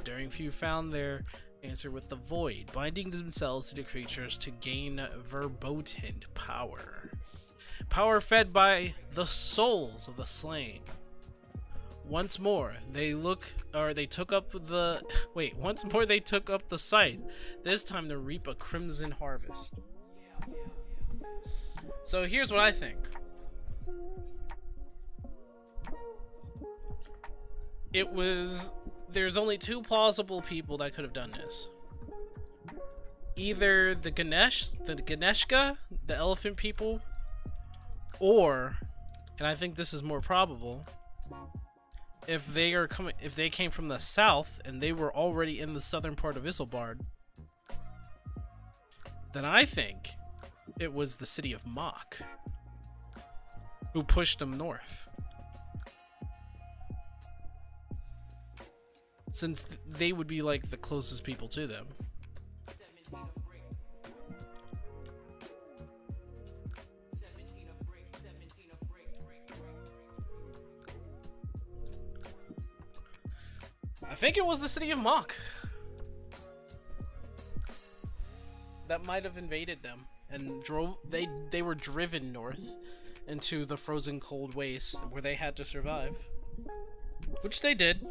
Speaker 1: Daring few found their answer with the void, binding themselves to the creatures to gain verbotent power. Power fed by the souls of the slain. Once more they took up the site, this time to reap a crimson harvest. So here's what I think. There's only two plausible people that could have done this. Either the Ganeshka, the elephant people, or, and I think this is more probable, if they came from the south and they were already in the southern part of Isilbard, then I think it was the city of Mach who pushed them north. since they would be like the closest people to them. I think it was the city of Mach that might have invaded them and drove. They were driven north into the frozen cold waste where they had to survive, which they did.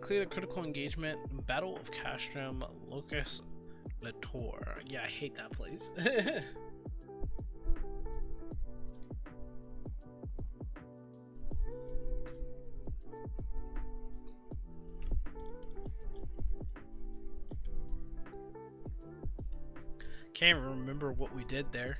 Speaker 1: Clear the critical engagement. Battle of Castrum Locus Latour. Yeah, I hate that place. Can't remember what we did there.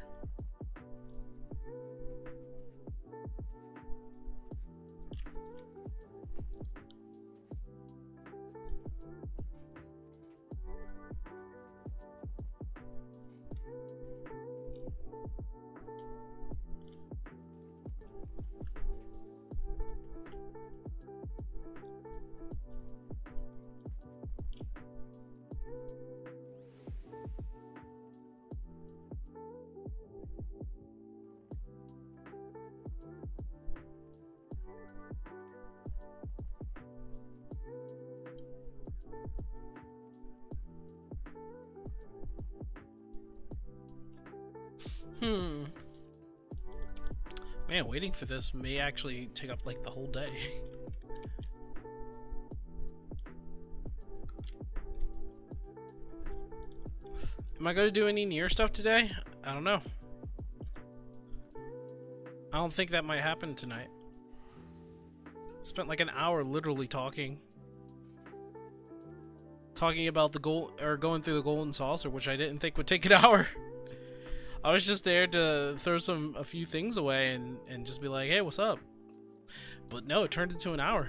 Speaker 1: Man, waiting for this may actually take up like the whole day. Am I going to do any near stuff today? I don't know. I don't think that might happen tonight. Spent like an hour literally talking about the gold, or going through the golden saucer, which I didn't think would take an hour. I was just there to throw a few things away and just be like, hey, what's up? But no, it turned into an hour.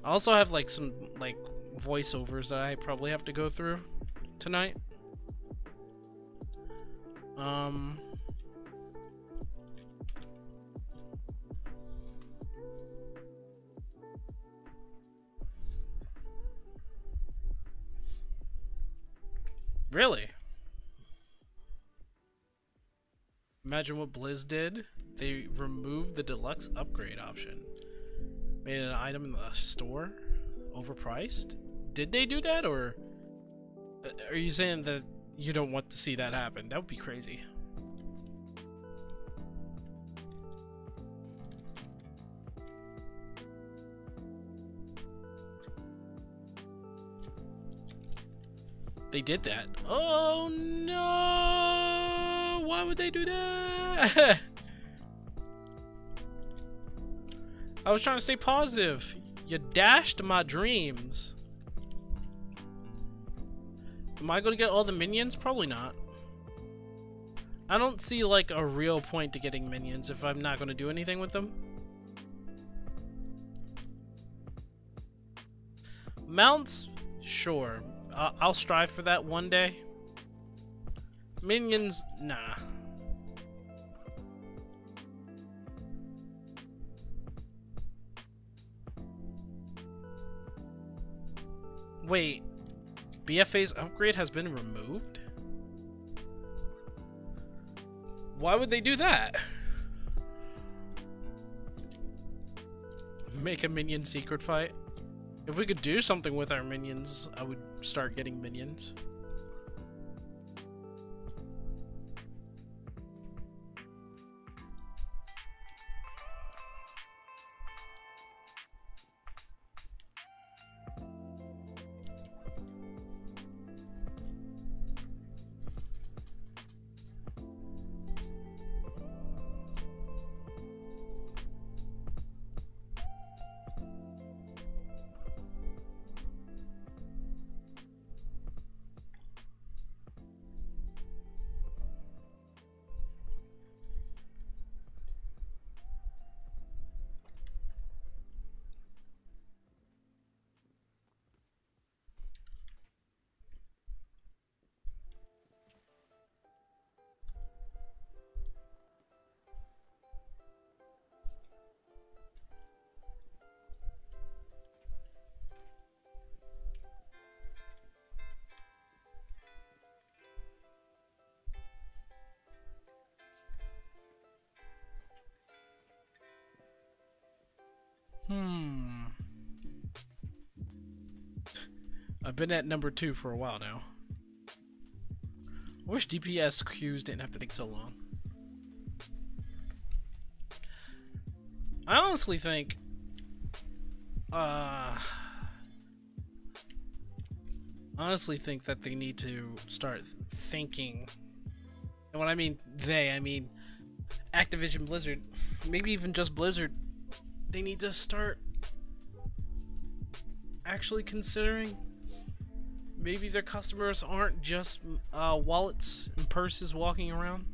Speaker 1: I also have like some like voiceovers that I probably have to go through tonight. Really? Imagine what Blizz did. They removed the deluxe upgrade option. Made an item in the store overpriced? Did they do that, or are you saying that you don't want to see that happen? That would be crazy. They did that. Oh no! Why would they do that? I was trying to stay positive. You dashed my dreams. Am I going to get all the minions? Probably not. I don't see like a real point to getting minions if I'm not going to do anything with them. Mounts? Sure. I'll strive for that one day. Minions? Nah. Wait, BFA's upgrade has been removed? Why would they do that? Make a minion secret fight. If we could do something with our minions, I would start getting minions. I've been at number 2 for a while now. I wish DPS queues didn't have to take so long. I honestly think that they need to start thinking, and when I mean they, I mean Activision Blizzard, maybe even just Blizzard. They need to start actually considering maybe their customers aren't just wallets and purses walking around.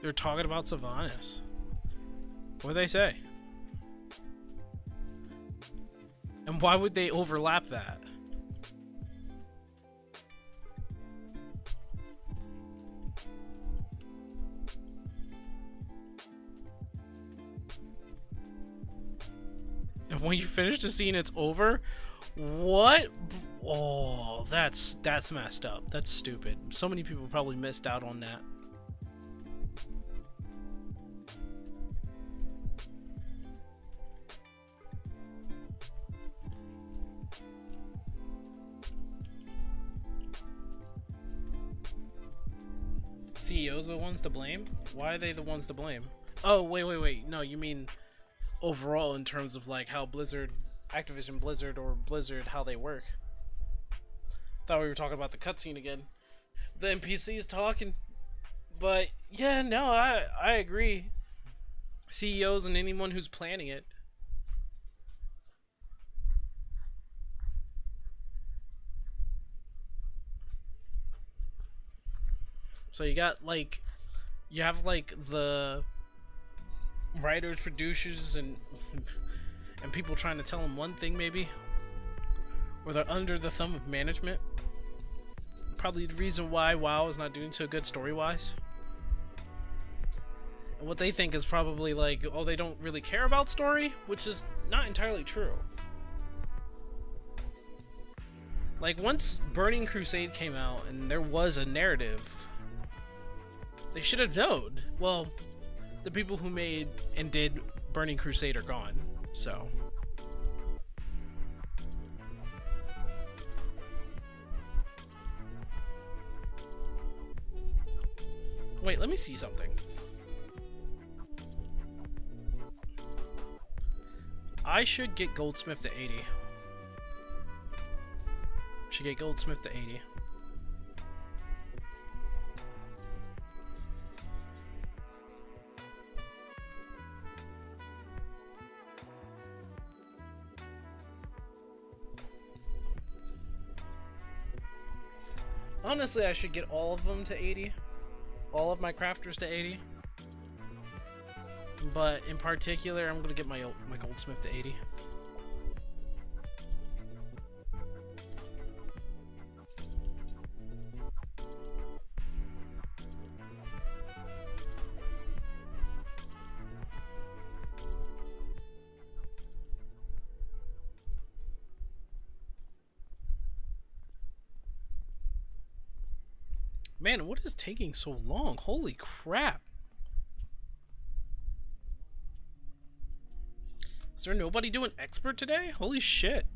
Speaker 1: They're talking about Sylvanas. What do they say? And why would they overlap that? And when you finish the scene, it's over? What? Oh, that's messed up. That's stupid. So many people probably missed out on that. CEOs are the ones to blame? Why are they the ones to blame? Oh, wait. No, you mean overall in terms of like how Blizzard, Activision Blizzard, or Blizzard, how they work. Thought we were talking about the cutscene again. The NPCs talking. But yeah, no, I agree. CEOs and anyone who's planning it. So you got like, you have like the writers, producers, and people trying to tell them one thing maybe, or they're under the thumb of management. Probably the reason why WoW is not doing so good story-wise. And what they think is probably like, oh, they don't really care about story, which is not entirely true. Like once Burning Crusade came out and there was a narrative, they should have known. Well, the people who made and did Burning Crusade are gone, so. Wait, let me see something. I should get Goldsmith to 80. Should get Goldsmith to 80. Honestly, I should get all of them to 80. All of my crafters to 80. But in particular, I'm gonna get my Goldsmith to 80. Man, what is taking so long? Holy crap. Is there nobody doing expert today? Holy shit.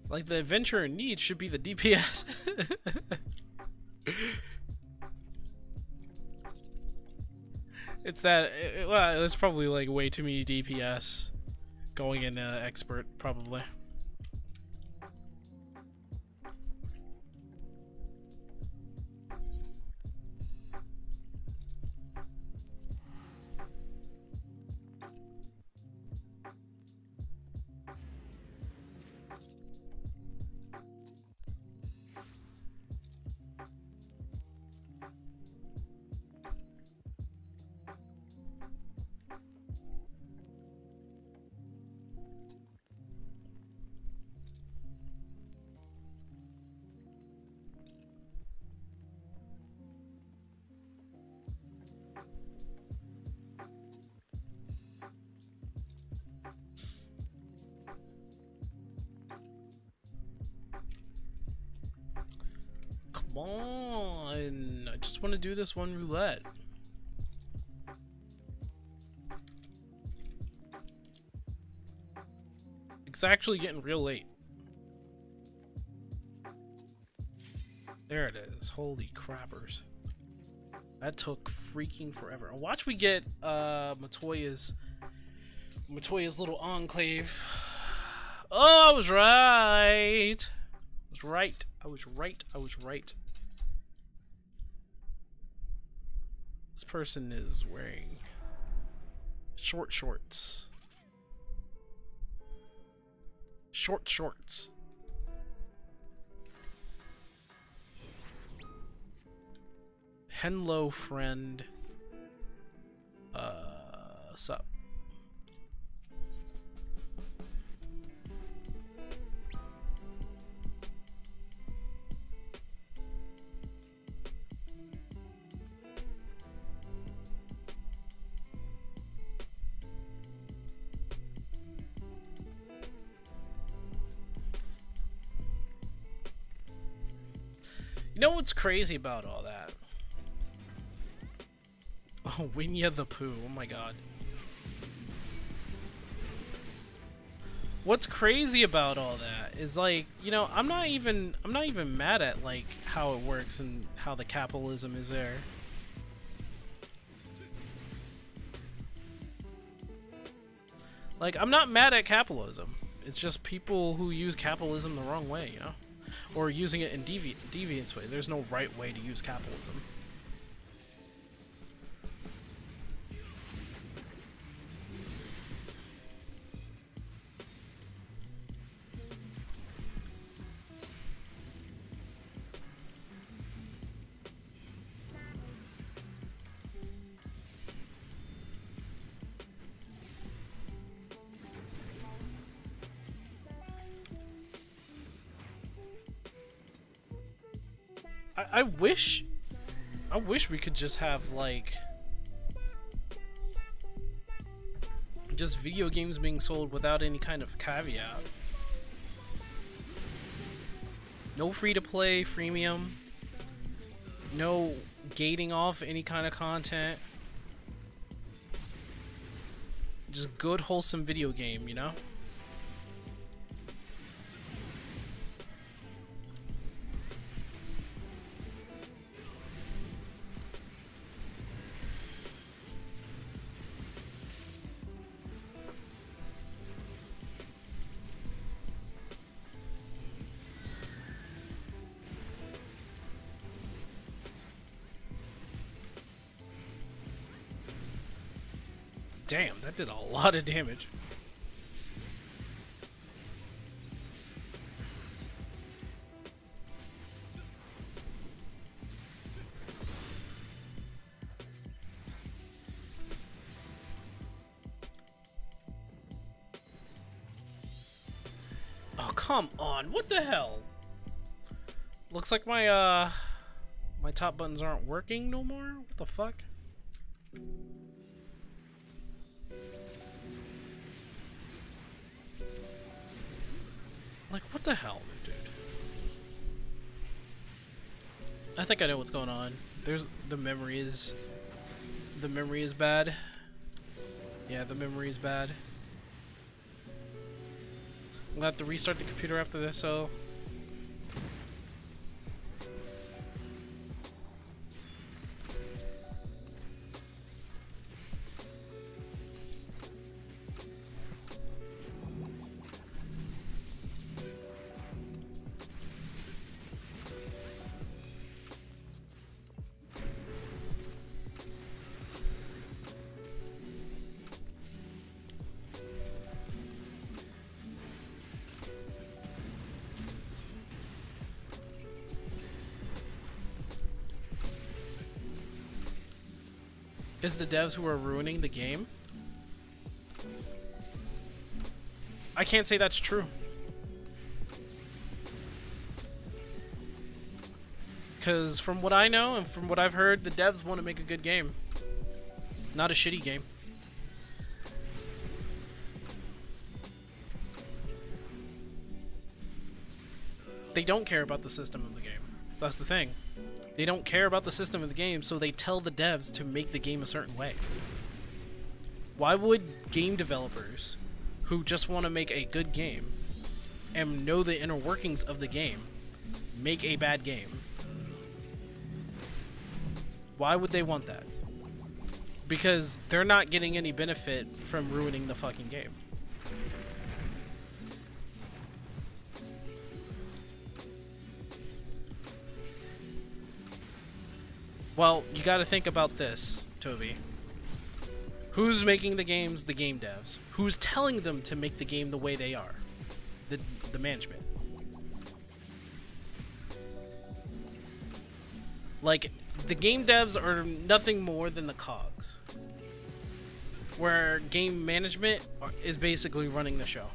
Speaker 1: Like, the adventure in need should be the DPS. It's that, well, it's probably like way too many DPS going in expert, probably. Come on, I just want to do this one roulette. It's actually getting real late. There it is. Holy crappers. That took freaking forever. Watch we get Matoya's little enclave. Oh, I was right. I was right. This person is wearing short shorts. Short shorts. Hello, friend. Sup? You know what's crazy about all that? Oh, Winnie the Pooh. Oh my god. What's crazy about all that is, like, you know, I'm not even mad at like how it works and how the capitalism is there. Like, I'm not mad at capitalism. It's just people who use capitalism the wrong way, you know? Or using it in deviant way. There's no right way to use capitalism. I wish we could just have, like, just video games being sold without any kind of caveat. No free-to-play, freemium. No gating off any kind of content. Just good, wholesome video game, you know? Damn, that did a lot of damage. Oh, come on. What the hell? Looks like my my top buttons aren't working no more. What the fuck? Like, what the hell, dude? I think I know what's going on. The memory is bad. Yeah, the memory is bad. I'm gonna have to restart the computer after this, so... Is the devs who are ruining the game? I can't say that's true. Because from what I know and from what I've heard, the devs want to make a good game. Not a shitty game. They don't care about the system of the game. That's the thing. They don't care about the system of the game, so they tell the devs to make the game a certain way. Why would game developers who just want to make a good game and know the inner workings of the game make a bad game? Why would they want that? Because they're not getting any benefit from ruining the fucking game. Well, you gotta think about this, Toby. Who's making the games? The game devs. Who's telling them to make the game the way they are? The management. Like, the game devs are nothing more than the cogs. Where game management is basically running the show.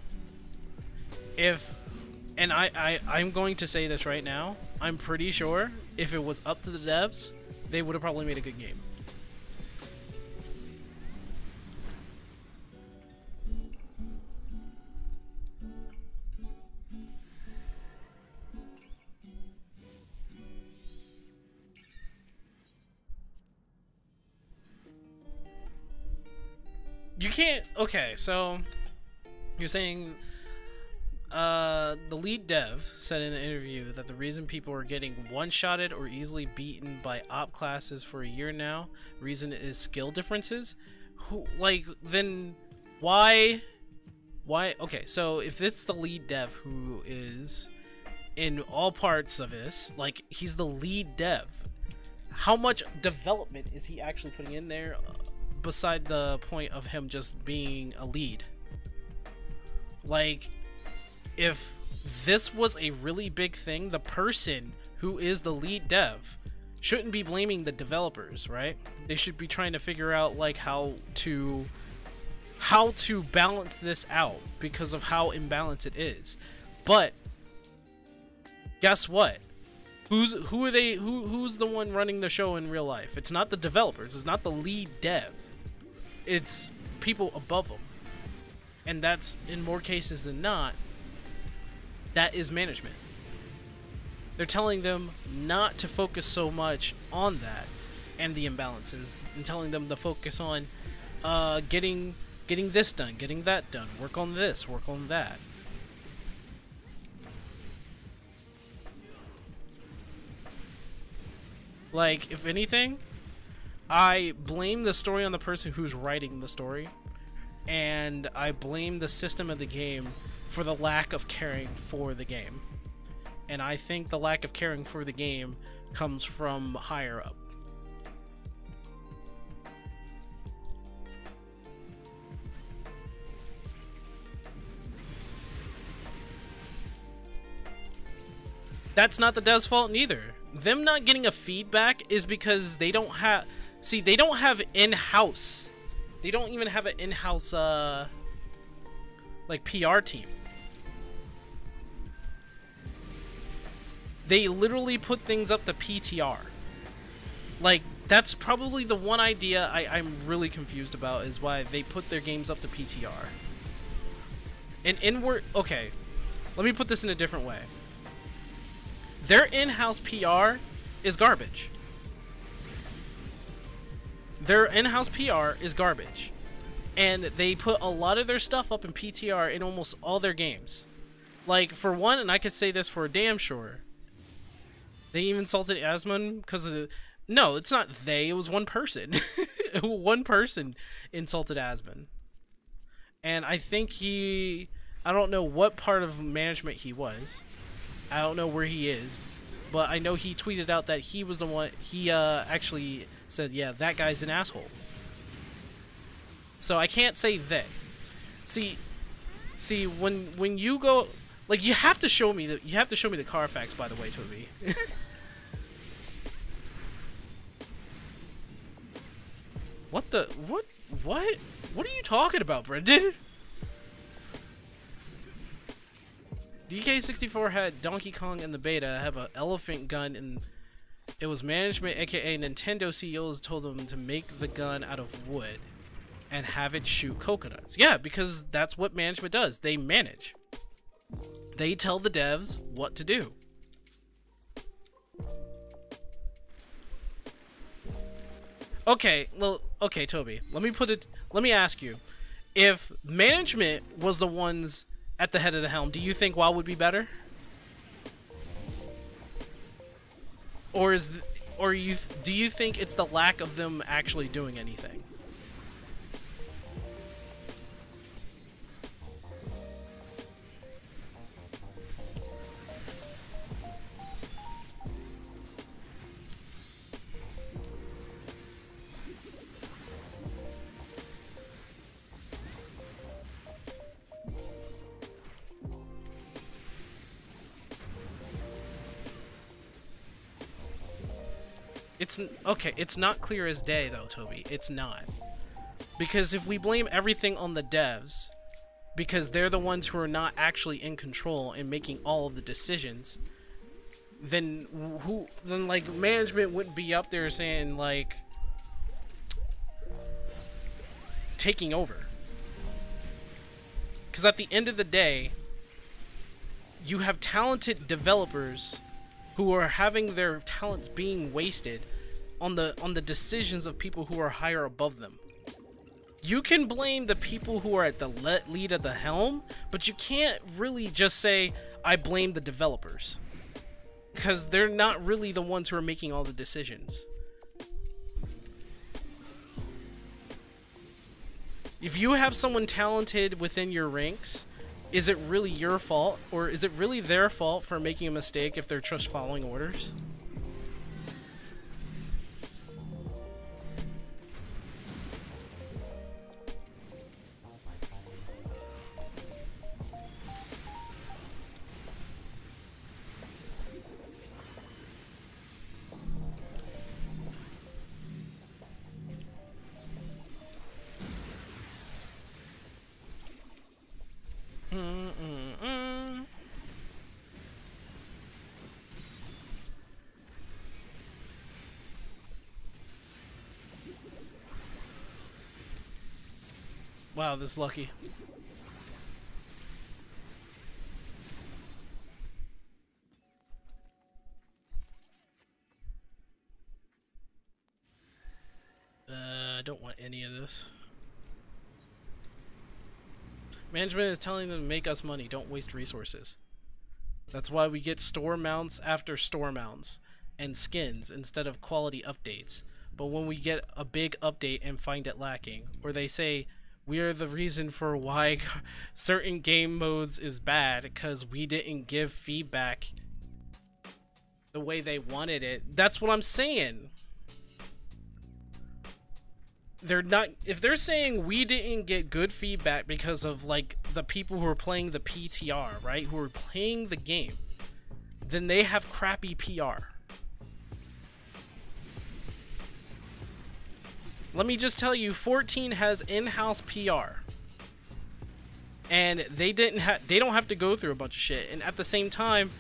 Speaker 1: And I'm going to say this right now, I'm pretty sure if it was up to the devs, they would have probably made a good game. You can't... Okay, so... You're saying... the lead dev said in an interview that the reason people are getting one-shotted or easily beaten by op classes for a year now, reason is skill differences. Who, like, then why? Okay, so if it's the lead dev who is in all parts of this, like, he's the lead dev, how much development is he actually putting in there beside the point of him just being a lead? Like, if this was a really big thing, the person who is the lead dev shouldn't be blaming the developers, right? They should be trying to figure out, like, how to balance this out because of how imbalanced it is. But guess what? Who's the one running the show in real life? It's not the developers, it's not the lead dev. It's people above them. And that's, in more cases than not, that is management. They're telling them not to focus so much on that and the imbalances, and telling them to focus on getting this done, getting that done, work on this, work on that. Like, if anything, I blame the story on the person who's writing the story, and I blame the system of the game for the lack of caring for the game. And I think the lack of caring for the game comes from higher up. That's not the devs' fault neither. Them not getting a feedback is because they don't have... See, they don't have in-house... They don't even have an in-house, like, PR team. They literally put things up to PTR. Like, that's probably the one idea I'm really confused about, is why they put their games up to PTR. And inward... Okay. let me put this in a different way. Their in-house PR is garbage. Their in-house PR is garbage. And they put a lot of their stuff up in PTR in almost all their games. Like, for one, and I could say this for damn sure, they even insulted Asmund because of the... No, it's not they, it was one person. One person insulted Asmund. And I think he... I don't know what part of management he was. I don't know where he is. But I know he tweeted out that he was the one... He actually said, yeah, that guy's an asshole. So I can't say they. See, when you go... Like, you have to show me the Carfax, by the way, Toby. What the... What? What are you talking about, Brendan? DK64 had Donkey Kong in the beta have an elephant gun, and it was management, aka Nintendo CEOs, told them to make the gun out of wood and have it shoot coconuts. Yeah, because that's what management does. They manage. They tell the devs what to do. Okay, well, okay, Toby. Let me ask you. If management was the ones at the head of the helm, do you think WoW would be better? Or do you think it's the lack of them actually doing anything? Okay, it's not clear as day though, Toby. It's not. Because if we blame everything on the devs, because they're the ones who are not actually in control and making all of the decisions, then like management wouldn't be up there saying like taking over. Because at the end of the day, you have talented developers who are having their talents being wasted on the decisions of people who are higher above them. You can blame the people who are at the lead of the helm, but you can't really just say, I blame the developers. Because they're not really the ones who are making all the decisions. If you have someone talented within your ranks, is it really your fault, or is it really their fault for making a mistake if they're just following orders? Wow, this is lucky. I don't want any of this. Management is telling them to make us money, don't waste resources. That's why we get store mounts after store mounts and skins instead of quality updates. But when we get a big update and find it lacking, or they say we are the reason for why certain game modes is bad because we didn't give feedback the way they wanted it. That's what I'm saying. They're not, if they're saying we didn't get good feedback because of like the people who are playing the PTR, right? Who are playing the game, then they have crappy PR. Let me just tell you, 14 has in-house PR, and they don't have to go through a bunch of shit. And at the same time,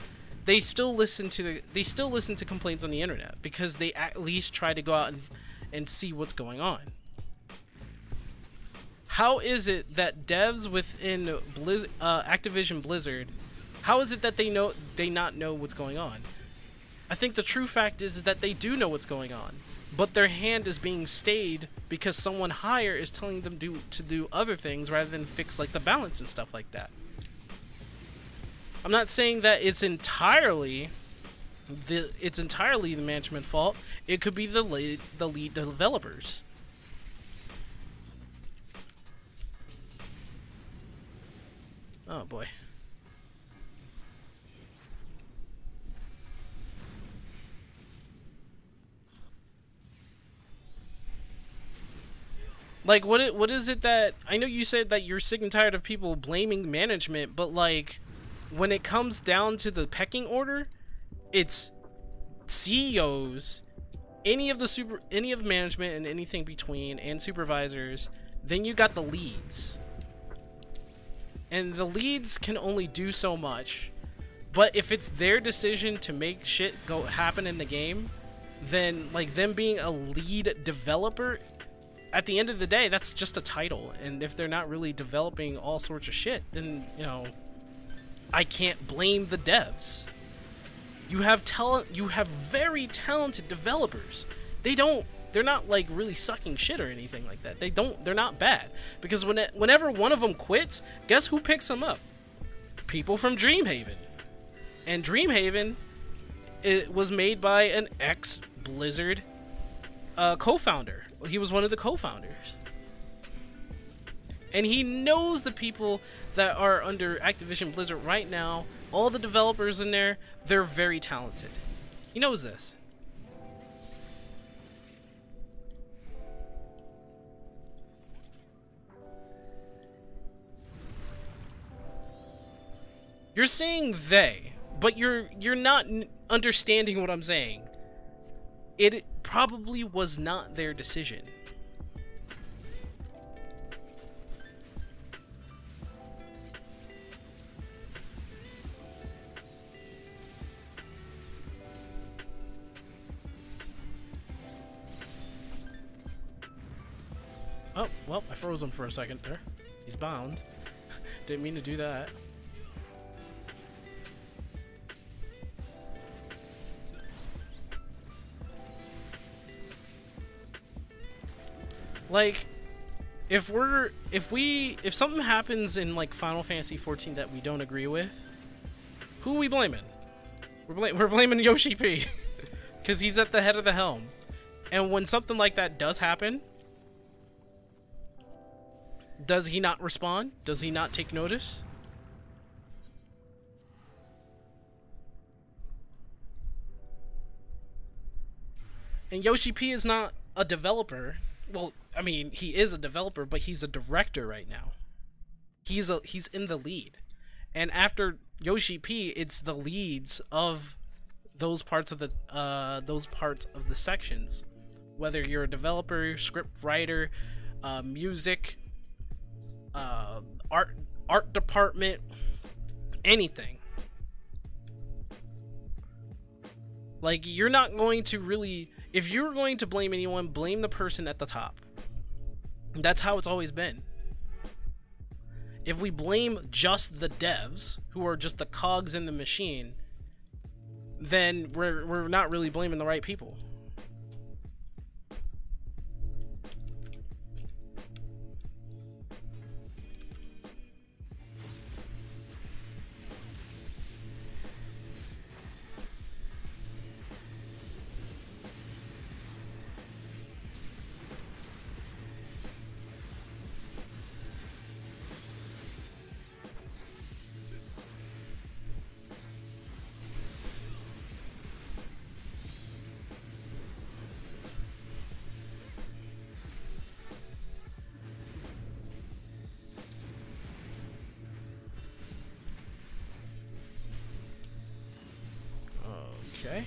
Speaker 1: they still listen to complaints on the internet because they at least try to go out and see what's going on. How is it that devs within Activision Blizzard How is it that they not know what's going on? I think the true fact is that they do know what's going on, but their hand is being stayed because someone higher is telling them to do other things rather than fix like the balance and stuff like that. I'm not saying that it's entirely the management fault. It could be the lead developers. Oh boy. Like, what is it that... I know you said that you're sick and tired of people blaming management, but, like, when it comes down to the pecking order, it's CEOs, any of management and anything between, and supervisors, then you got the leads. And the leads can only do so much, but if it's their decision to make shit happen in the game, then, like, them being a lead developer... At the end of the day, that's just a title, and if they're not really developing all sorts of shit, then, you know, I can't blame the devs. You have very talented developers. They're not like really sucking shit or anything like that. They're not bad. Because whenever one of them quits, guess who picks them up? People from Dreamhaven. And Dreamhaven, it was made by an ex-Blizzard co-founder. He was one of the co-founders. And he knows the people that are under Activision Blizzard right now, all the developers in there, they're very talented. He knows this. You're saying they, but you're not understanding what I'm saying. It probably was not their decision. Oh, well, I froze him for a second there. He's bound. Didn't mean to do that. Like, if something happens in like Final Fantasy XIV that we don't agree with, who are we blaming? We're blaming Yoshi P, because he's at the head of the helm. And when something like that does happen, does he not respond? Does he not take notice? And Yoshi P is not a developer. Well, I mean, he is a developer, but he's a director right now. He's in the lead. And after Yoshi P, it's the leads of those parts of the sections. Whether you're a developer, script writer, music, art department, anything. Like, you're not going to really... If you're going to blame anyone, blame the person at the top. That's how it's always been. If we blame just the devs, who are just the cogs in the machine, then we're not really blaming the right people. Okay.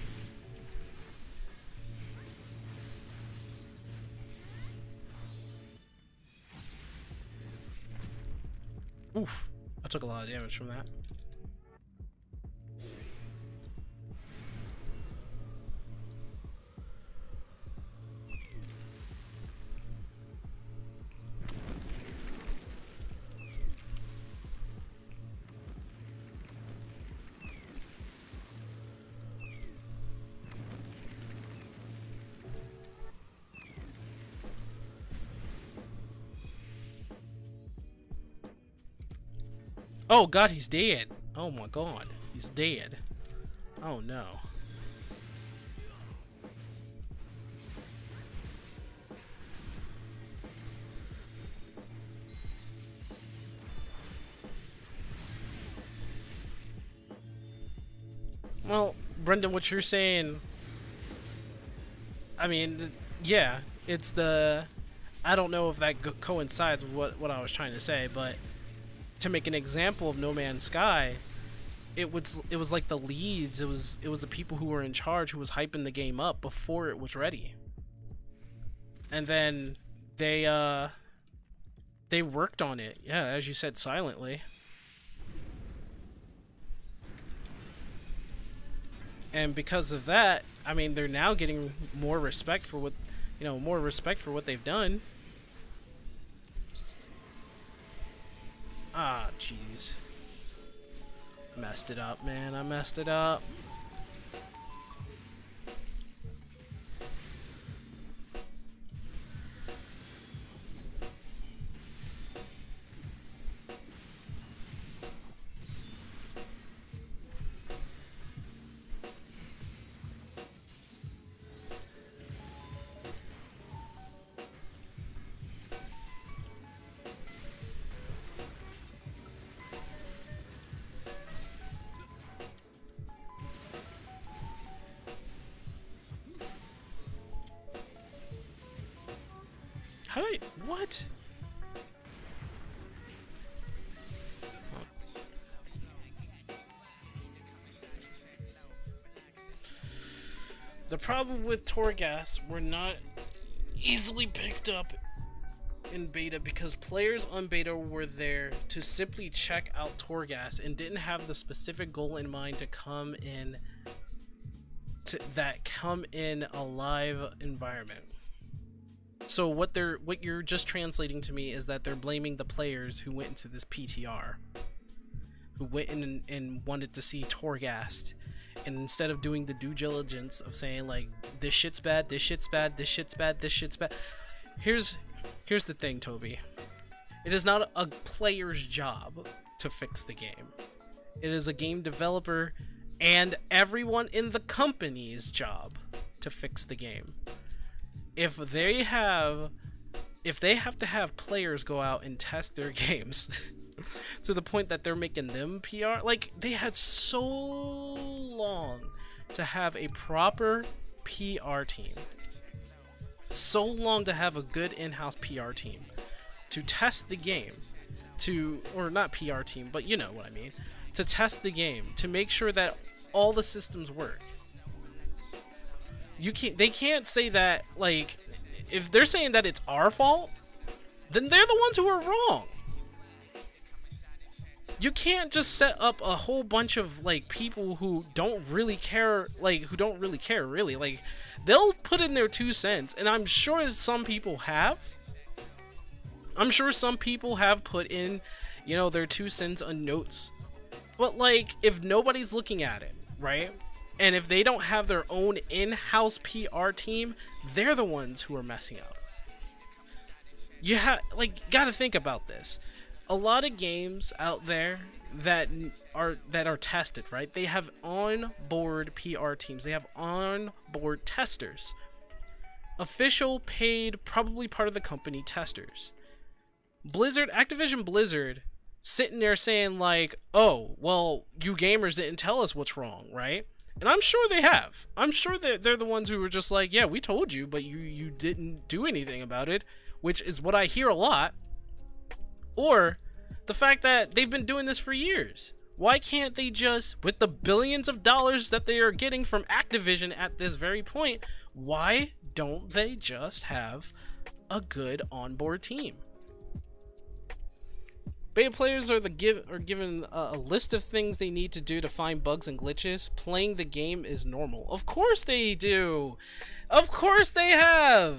Speaker 1: Oof. I took a lot of damage from that. Oh god, he's dead. Oh my god, he's dead. Oh no. Well, Brendan, what you're saying, I mean, yeah, it's the, I don't know if that coincides with what I was trying to say, but to make an example of No Man's Sky, it was like the leads, it was the people who were in charge who was hyping the game up before it was ready. And then they worked on it, yeah, as you said, silently. And because of that, I mean, they're now getting more respect for what, more respect for what they've done. Ah, jeez. Messed it up, man. I messed it up. How did I, what? The problem with Torghast were not easily picked up in beta because players on beta were there to simply check out Torghast and didn't have the specific goal in mind to come in a live environment. So what you're just translating to me is that they're blaming the players who went into this PTR, who went in and wanted to see Torghast, and instead of doing the due diligence of saying like, this shit's bad, this shit's bad, this shit's bad, this shit's bad. Here's the thing, Toby. It is not a player's job to fix the game. It is a game developer and everyone in the company's job to fix the game. If they have to have players go out and test their games to the point that they're making them PR, like, they had so long to have a proper PR team, so long to have a good in-house PR team to test the game, or not PR team, but you know what I mean, to test the game, to make sure that all the systems work. They can't say that, like, if they're saying that it's our fault, then they're the ones who are wrong. You can't just set up a whole bunch of, like, people who don't really care, like, really. Like, they'll put in their 2 cents, and I'm sure some people have. I'm sure some people have put in, their 2 cents on notes. But, like, if nobody's looking at it, right? And if they don't have their own in-house PR team, they're the ones who are messing up. You gotta think about this. A lot of games out there that are tested, right? They have on-board PR teams. They have on-board testers. Official, paid, probably part of the company testers. Activision Blizzard, sitting there saying like, oh, well, you gamers didn't tell us what's wrong, right? And I'm sure they have. I'm sure that they're the ones who were just like, yeah, we told you, but you didn't do anything about it, which is what I hear a lot. Or the fact that they've been doing this for years. Why can't they just, with the billions of dollars that they are getting from Activision at this very point, why don't they just have a good onboard team? Beta players are given a list of things they need to do to find bugs and glitches. Playing the game is normal. Of course they do. Of course they have.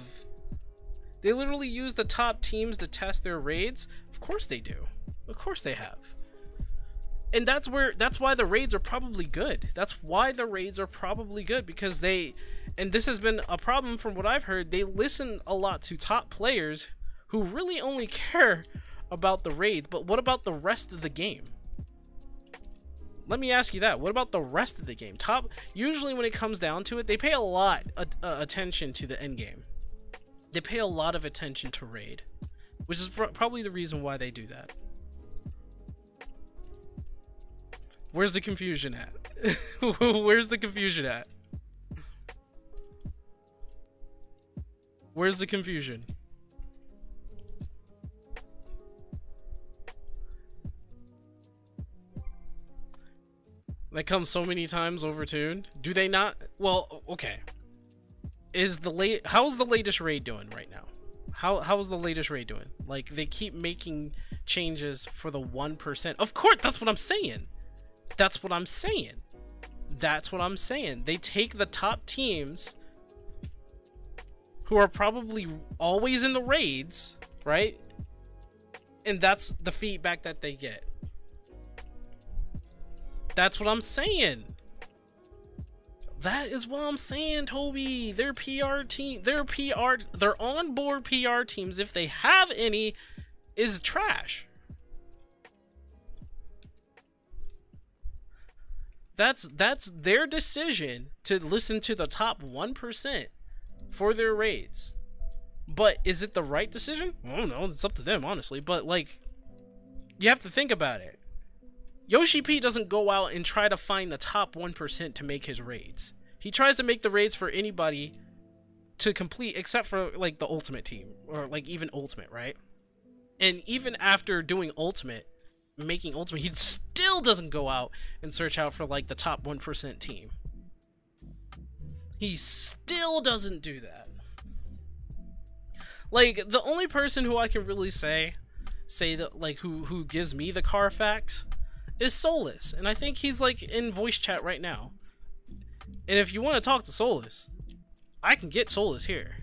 Speaker 1: They literally use the top teams to test their raids. Of course they do. Of course they have. And that's why the raids are probably good. That's why the raids are probably good, because and this has been a problem from what I've heard, they listen a lot to top players who really only care about the raids, but what about the rest of the game? let me ask you that. What about the rest of the game? Usually when it comes down to it, they pay a lot attention to the end game. They pay a lot of attention to raid, which is probably the reason why they do that. Where's the confusion at? Where's the confusion at? Where's the confusion? That comes so many times overtuned. Do they not? Well, okay. How's the latest raid doing right now? How's the latest raid doing? Like, they keep making changes for the 1%. Of course, that's what I'm saying. That's what I'm saying. That's what I'm saying. They take the top teams who are probably always in the raids, right? And that's the feedback that they get. That's what I'm saying. That is what I'm saying, Toby. Their PR team, their onboard PR teams, if they have any, is trash. That's their decision to listen to the top 1% for their raids. But is it the right decision? I don't know. It's up to them, honestly. But, like, you have to think about it. Yoshi P doesn't go out and try to find the top 1% to make his raids. He tries to make the raids for anybody to complete, except for, like, the Ultimate team. Or, like, even Ultimate, right? And even after doing Ultimate, making Ultimate, he still doesn't go out and search out for, like, the top 1% team. He still doesn't do that. Like, the only person who I can really say that, like, who gives me the Carfax is Solus, and I think he's, like, in voice chat right now. And if you want to talk to Solus, I can get Solus here,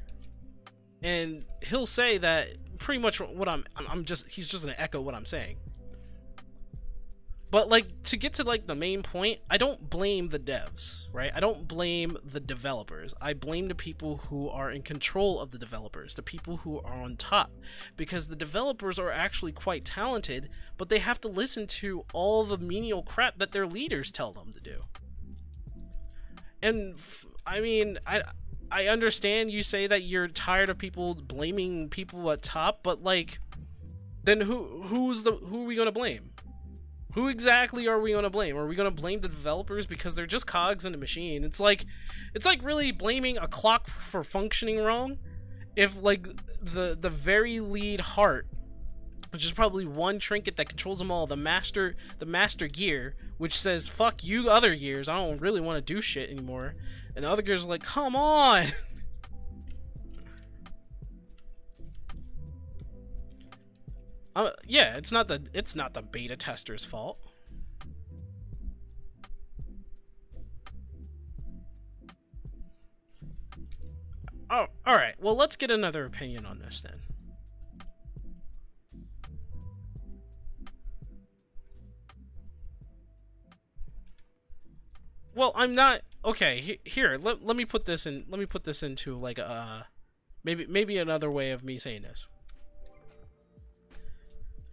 Speaker 1: and he'll say that pretty much what he's just gonna echo what I'm saying. But, like, to get to, like, the main point, I don't blame the devs, right? I don't blame the developers. I blame the people who are in control of the developers, the people who are on top. Because the developers are actually quite talented, but they have to listen to all the menial crap that their leaders tell them to do. And, I mean, I understand you say that you're tired of people blaming people at top, but, like, then who are we gonna blame? Who exactly are we going to blame? Are we going to blame the developers because they're just cogs in the machine? It's like really blaming a clock for functioning wrong. If, like, the very lead heart, which is probably one trinket that controls them all, the master gear, which says fuck you other gears, I don't really want to do shit anymore, and the other gears are like, come on. Yeah, it's not the beta tester's fault. Oh, all right. Well, let's get another opinion on this then. Well, I'm not okay. Here, let me put this in. Let me put this into, like, maybe another way of me saying this.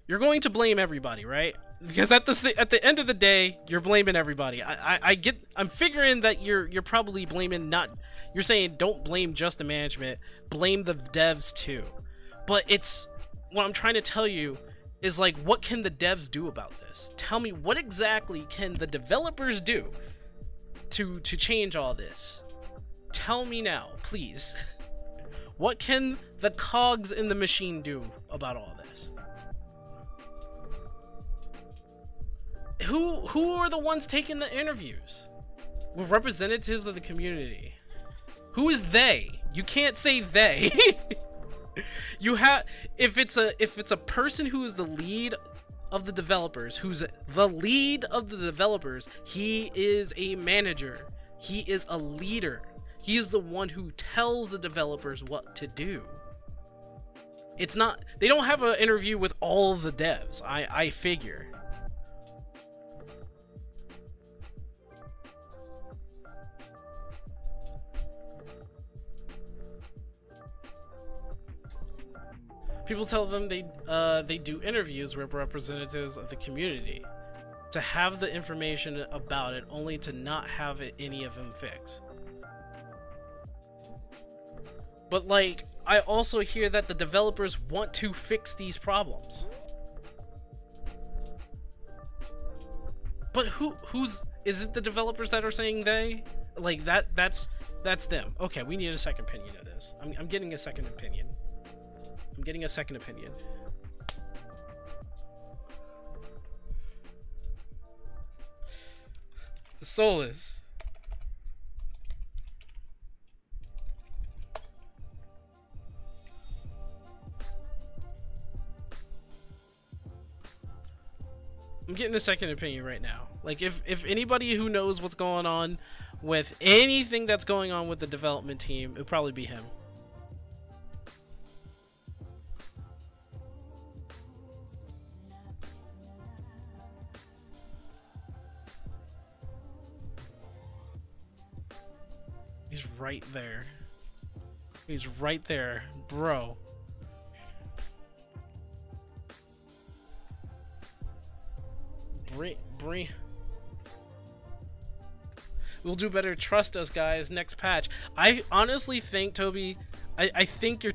Speaker 1: You're going to blame everybody, right? Because at the end of the day, you're blaming everybody. I'm figuring that you're probably blaming you're saying don't blame just the management, blame the devs too. But what I'm trying to tell you is, like, what can the devs do about this? Tell me, what exactly can the developers do to change all this? Tell me now, please. What can the cogs in the machine do about all this? Who are the ones taking the interviews with representatives of the community? Who is they? You can't say they. You have, if it's a person who is the lead of the developers, who's the lead of the developers, he is a manager. He is a leader. He is the one who tells the developers what to do. It's not, they don't have an interview with all the devs, I figure. People tell them they do interviews with representatives of the community. to have the information about it only to not have it, any of them fix. But like, I also hear that the developers want to fix these problems. But who's, is it the developers that are saying they? Like that's them. Okay, we need a second opinion of this. I'm getting a second opinion. I'm getting a second opinion. The Solus. I'm getting a second opinion right now. Like, if anybody who knows what's going on with anything that's going on with the development team, it'd probably be him. He's right there. He's right there, bro. Bring. We'll do better. Trust us, guys. Next patch. I honestly think, Toby, I think you're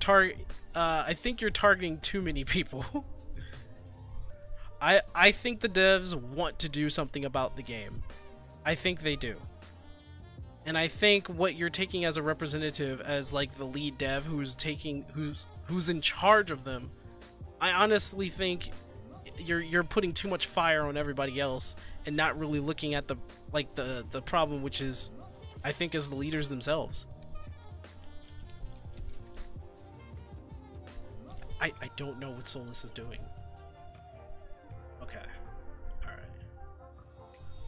Speaker 1: targeting too many people. I think the devs want to do something about the game. I think they do. And I think what you're taking as a representative, as like the lead dev who's in charge of them, I honestly think you're putting too much fire on everybody else and not really looking at the problem, which is, I think, is the leaders themselves. I don't know what Solus is doing. Okay. Alright.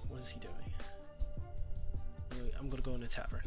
Speaker 1: What is he doing? I'm gonna go in the tavern.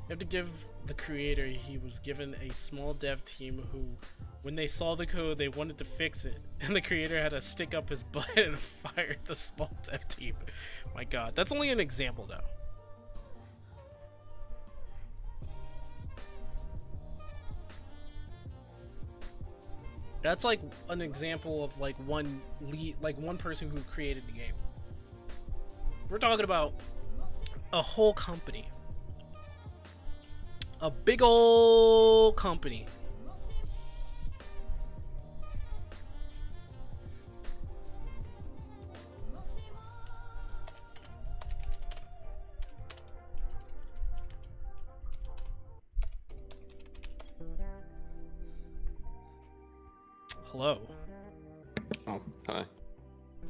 Speaker 1: You have to give the creator, he was given a small dev team who, when they saw the code, they wanted to fix it, and the creator had to stick up his butt and fire the small dev team. My god, that's only an example though. That's like an example of like one person who created the game. We're talking about a whole company. A big ol' company. Hello.
Speaker 3: Oh, hi.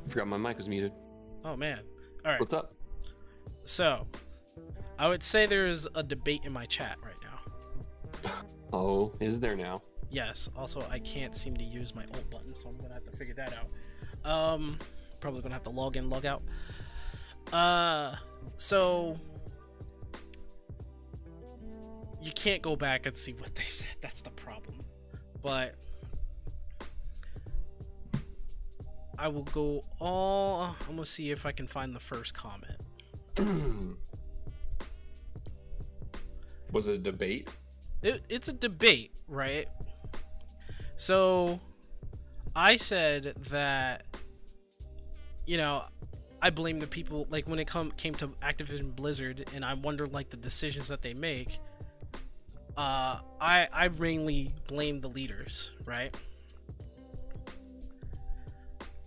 Speaker 3: Forgot my mic was muted.
Speaker 1: Oh man. All right.
Speaker 3: What's up?
Speaker 1: So, I would say there's a debate in my chat right now.
Speaker 3: Oh, is there now?
Speaker 1: Yes. Also, I can't seem to use my alt button, so I'm gonna have to figure that out. Probably gonna have to log in, log out. So you can't go back and see what they said. That's the problem. But I will go all. I'm gonna see if I can find the first comment.
Speaker 3: Was it a debate?
Speaker 1: It's a debate, right? So I said that, you know, I blame the people, like when it came to Activision Blizzard, and I wonder like the decisions that they make. I mainly blame the leaders, right?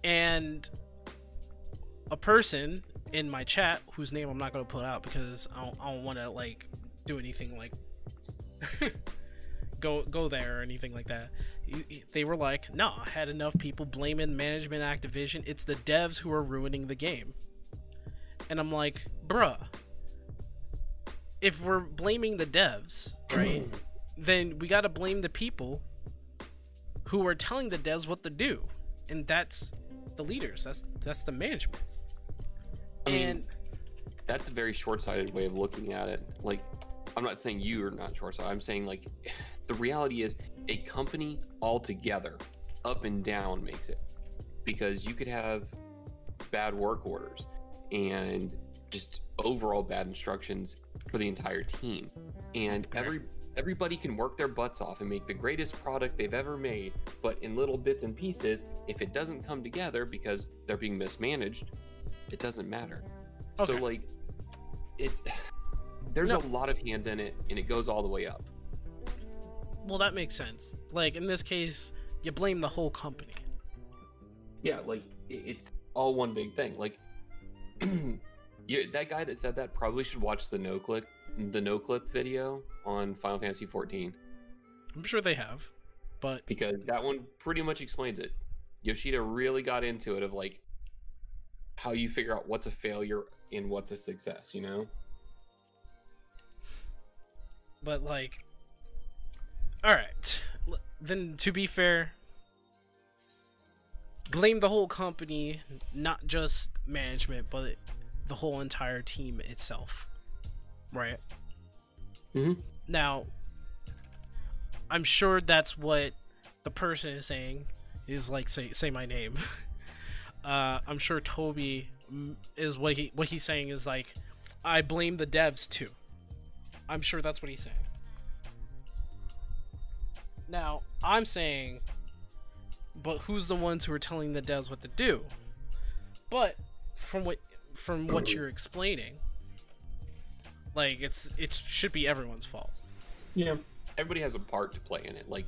Speaker 1: And a person in my chat, whose name I'm not gonna put out because I don't want to like do anything like go there or anything like that. They were like, no, I had enough people blaming management Activision. It's the devs who are ruining the game. And I'm like, bruh, if we're blaming the devs, right, then we gotta blame the people who are telling the devs what to do. And that's the leaders. That's the management.
Speaker 3: I mean, that's a very short-sighted way of looking at it. Like, I'm not saying you are not short-sighted. I'm saying, like, the reality is a company altogether, up and down, makes it. Because you could have bad work orders and just overall bad instructions for the entire team. And everybody can work their butts off and make the greatest product they've ever made, but in little bits and pieces, if it doesn't come together because they're being mismanaged, it doesn't matter. So like, there's a lot of hands in it, and it goes all the way up.
Speaker 1: Well, that makes sense. Like, in this case, you blame the whole company.
Speaker 3: Yeah, like, it's all one big thing. Like, that guy that said that probably should watch the no clip video on Final Fantasy XIV.
Speaker 1: I'm sure they have, but
Speaker 3: because that one pretty much explains it. Yoshida really got into it of like how you figure out what's a failure and what's a success, you know?
Speaker 1: But like, all right, then to be fair, blame the whole company, not just management, but the whole entire team itself, right?
Speaker 3: Mm-hmm.
Speaker 1: Now, I'm sure that's what the person is saying, is like, say my name. I'm sure Toby is what he's saying is like, I blame the devs too. I'm sure that's what he's saying. Now, I'm saying, but who's the ones who are telling the devs what to do? But from what you're explaining, like, it should be everyone's fault.
Speaker 3: Yeah, everybody has a part to play in it. Like,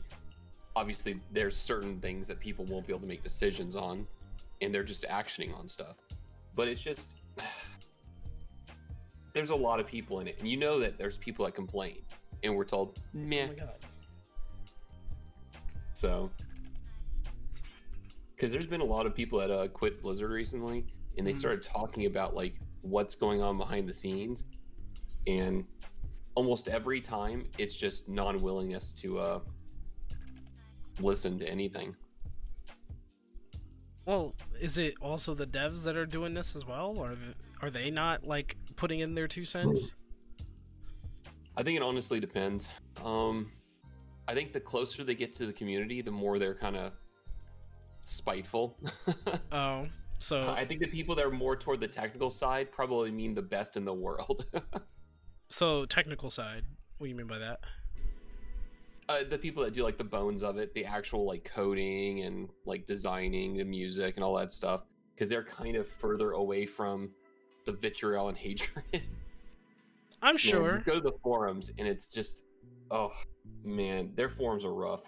Speaker 3: obviously, there's certain things that people won't be able to make decisions on, and they're just actioning on stuff. But it's just, there's a lot of people in it, and you know that there's people that complain, and we're told, meh.
Speaker 1: Oh my god.
Speaker 3: So, because there's been a lot of people that quit Blizzard recently, and they started talking about like what's going on behind the scenes, and almost every time it's just non-willingness to listen to anything.
Speaker 1: Well, is it also the devs that are doing this as well, or are they not like putting in their 2 cents?
Speaker 3: I think it honestly depends. I think the closer they get to the community, the more they're kind of spiteful.
Speaker 1: Oh, so
Speaker 3: I think the people that are more toward the technical side probably mean the best in the world.
Speaker 1: So technical side, what do you mean by that?
Speaker 3: The people that do like the bones of it, the actual like coding and like designing the music and all that stuff, because they're kind of further away from the vitriol and hatred.
Speaker 1: I'm sure.
Speaker 3: You go to the forums and it's just, oh man, their forums are rough.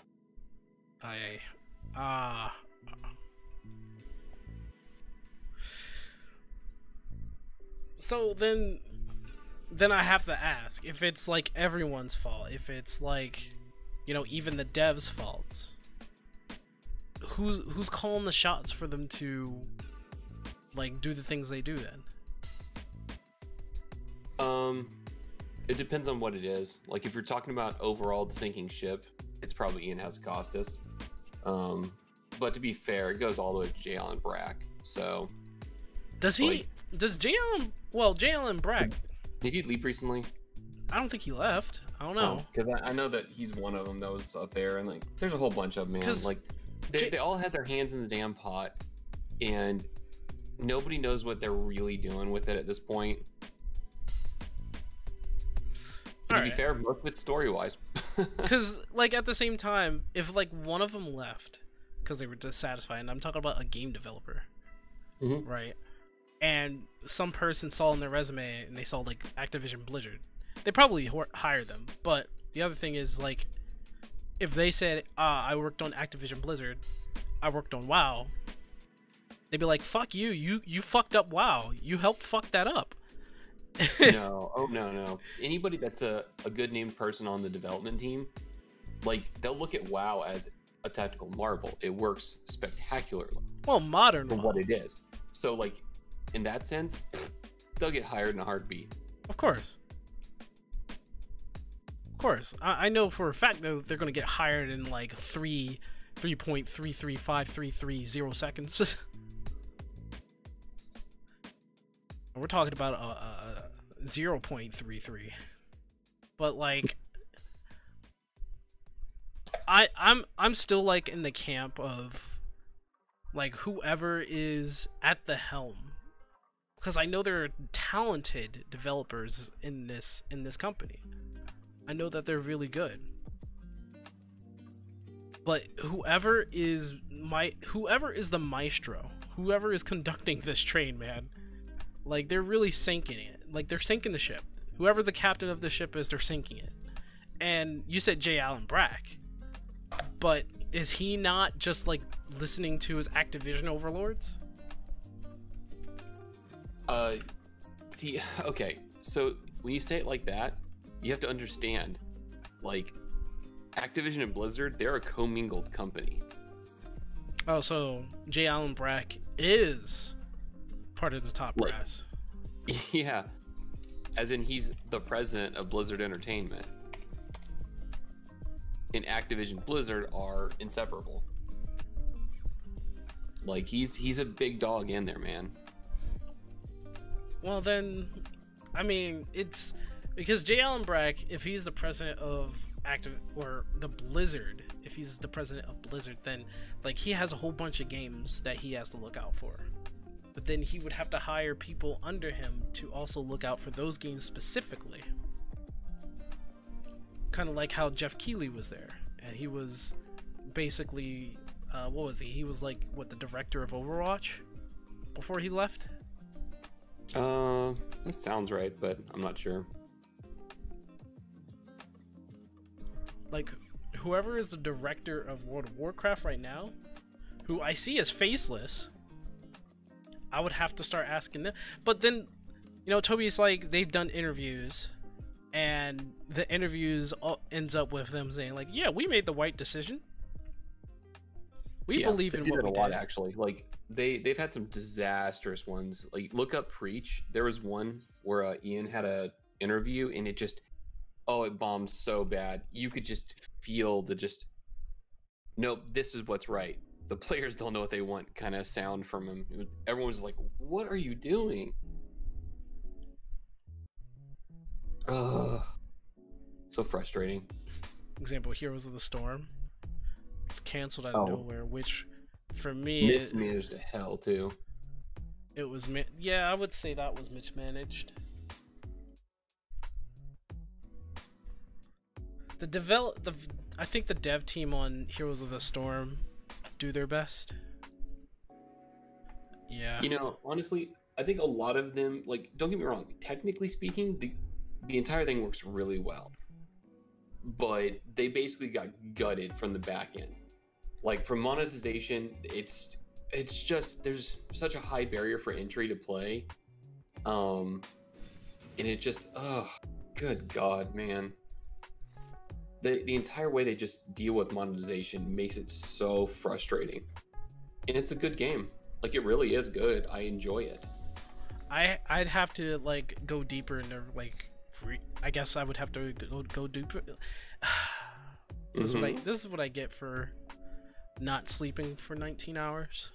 Speaker 1: So then I have to ask, if it's like everyone's fault, if it's like, you know, even the devs' faults, who's calling the shots for them to like do the things they do then?
Speaker 3: It depends on what it is. Like if you're talking about overall the sinking ship, it's probably Ian Hazacostas. But to be fair, it goes all the way to J. Allen Brack. So
Speaker 1: does he? Like, does J. Allen Brack?
Speaker 3: Did he leave recently?
Speaker 1: I don't think he left. I don't know.
Speaker 3: Because I know that he's one of them that was up there, and like there's a whole bunch of them, man. Like they all had their hands in the damn pot, and nobody knows what they're really doing with it at this point. To be fair, most of it's story-wise.
Speaker 1: Because, like, at the same time, if, like, one of them left because they were dissatisfied, and I'm talking about a game developer, right? And some person saw in their resume, and they saw, like, Activision Blizzard, they probably hire them. But the other thing is, like, if they said, I worked on Activision Blizzard, I worked on WoW, they'd be like, fuck you, you fucked up WoW. You helped fuck that up.
Speaker 3: No. Anybody that's a good named person on the development team, like they'll look at WoW as a technical marvel. It works spectacularly.
Speaker 1: Well, modern
Speaker 3: for
Speaker 1: WoW.
Speaker 3: what it is. So like in that sense, they'll get hired in a heartbeat.
Speaker 1: Of course. I know for a fact that they're gonna get hired in like 3.335330 seconds. We're talking about a 0.33. But like, I'm still like in the camp of like whoever is at the helm, because I know there are talented developers in this company. I know that they're really good. But whoever is the maestro, whoever is conducting this train, man, like they're really sinking it. Like they're sinking the ship. Whoever the captain of the ship is, they're sinking it. And you said J. Allen Brack, but is he not just like listening to his Activision overlords?
Speaker 3: See, okay, so when you say it like that, you have to understand, like, Activision and Blizzard, they're a commingled company.
Speaker 1: Oh, so J. Allen Brack is part of the top brass.
Speaker 3: Yeah, as in he's the president of Blizzard Entertainment. And Activision Blizzard are inseparable. Like, he's a big dog in there, man.
Speaker 1: Well, then, I mean, it's because J. Allen Brack, if he's the president of the Blizzard, if he's the president of Blizzard, then like he has a whole bunch of games that he has to look out for. But then he would have to hire people under him to also look out for those games specifically. Kind of like how Jeff Keighley was there, and he was basically, what was he? He was like, what, the director of Overwatch before he left?
Speaker 3: That sounds right, but I'm not sure.
Speaker 1: Like, whoever is the director of World of Warcraft right now, who I see as faceless, I would have to start asking them. But then, you know, Toby's like, they've done interviews, and the interviews ends up with them saying like, yeah, we made the right decision. We believe in what we did. A lot,
Speaker 3: actually. Like, they've had some disastrous ones. Like, look up Preach. There was one where Ian had a interview, and it just, it bombed so bad. You could just feel nope, this is what's right. The players don't know what they want kind of sound from him. Everyone was like, what are you doing? So frustrating.
Speaker 1: Example, Heroes of the Storm. It's canceled out of nowhere, which for me
Speaker 3: mismanaged to hell too.
Speaker 1: It was I would say that was mismanaged. I think the dev team on Heroes of the Storm do their best. Yeah.
Speaker 3: You know, honestly, I think a lot of them, like, don't get me wrong, technically speaking, the entire thing works really well. But they basically got gutted from the back end. Like, for monetization, it's just, there's such a high barrier for entry to play. And it just, good God, man. The entire way they just deal with monetization makes it so frustrating. And it's a good game. Like, it really is good. I enjoy it.
Speaker 1: I'd have to like go deeper into like I guess I would have to go deeper. This is what I get for not sleeping for 19 hours.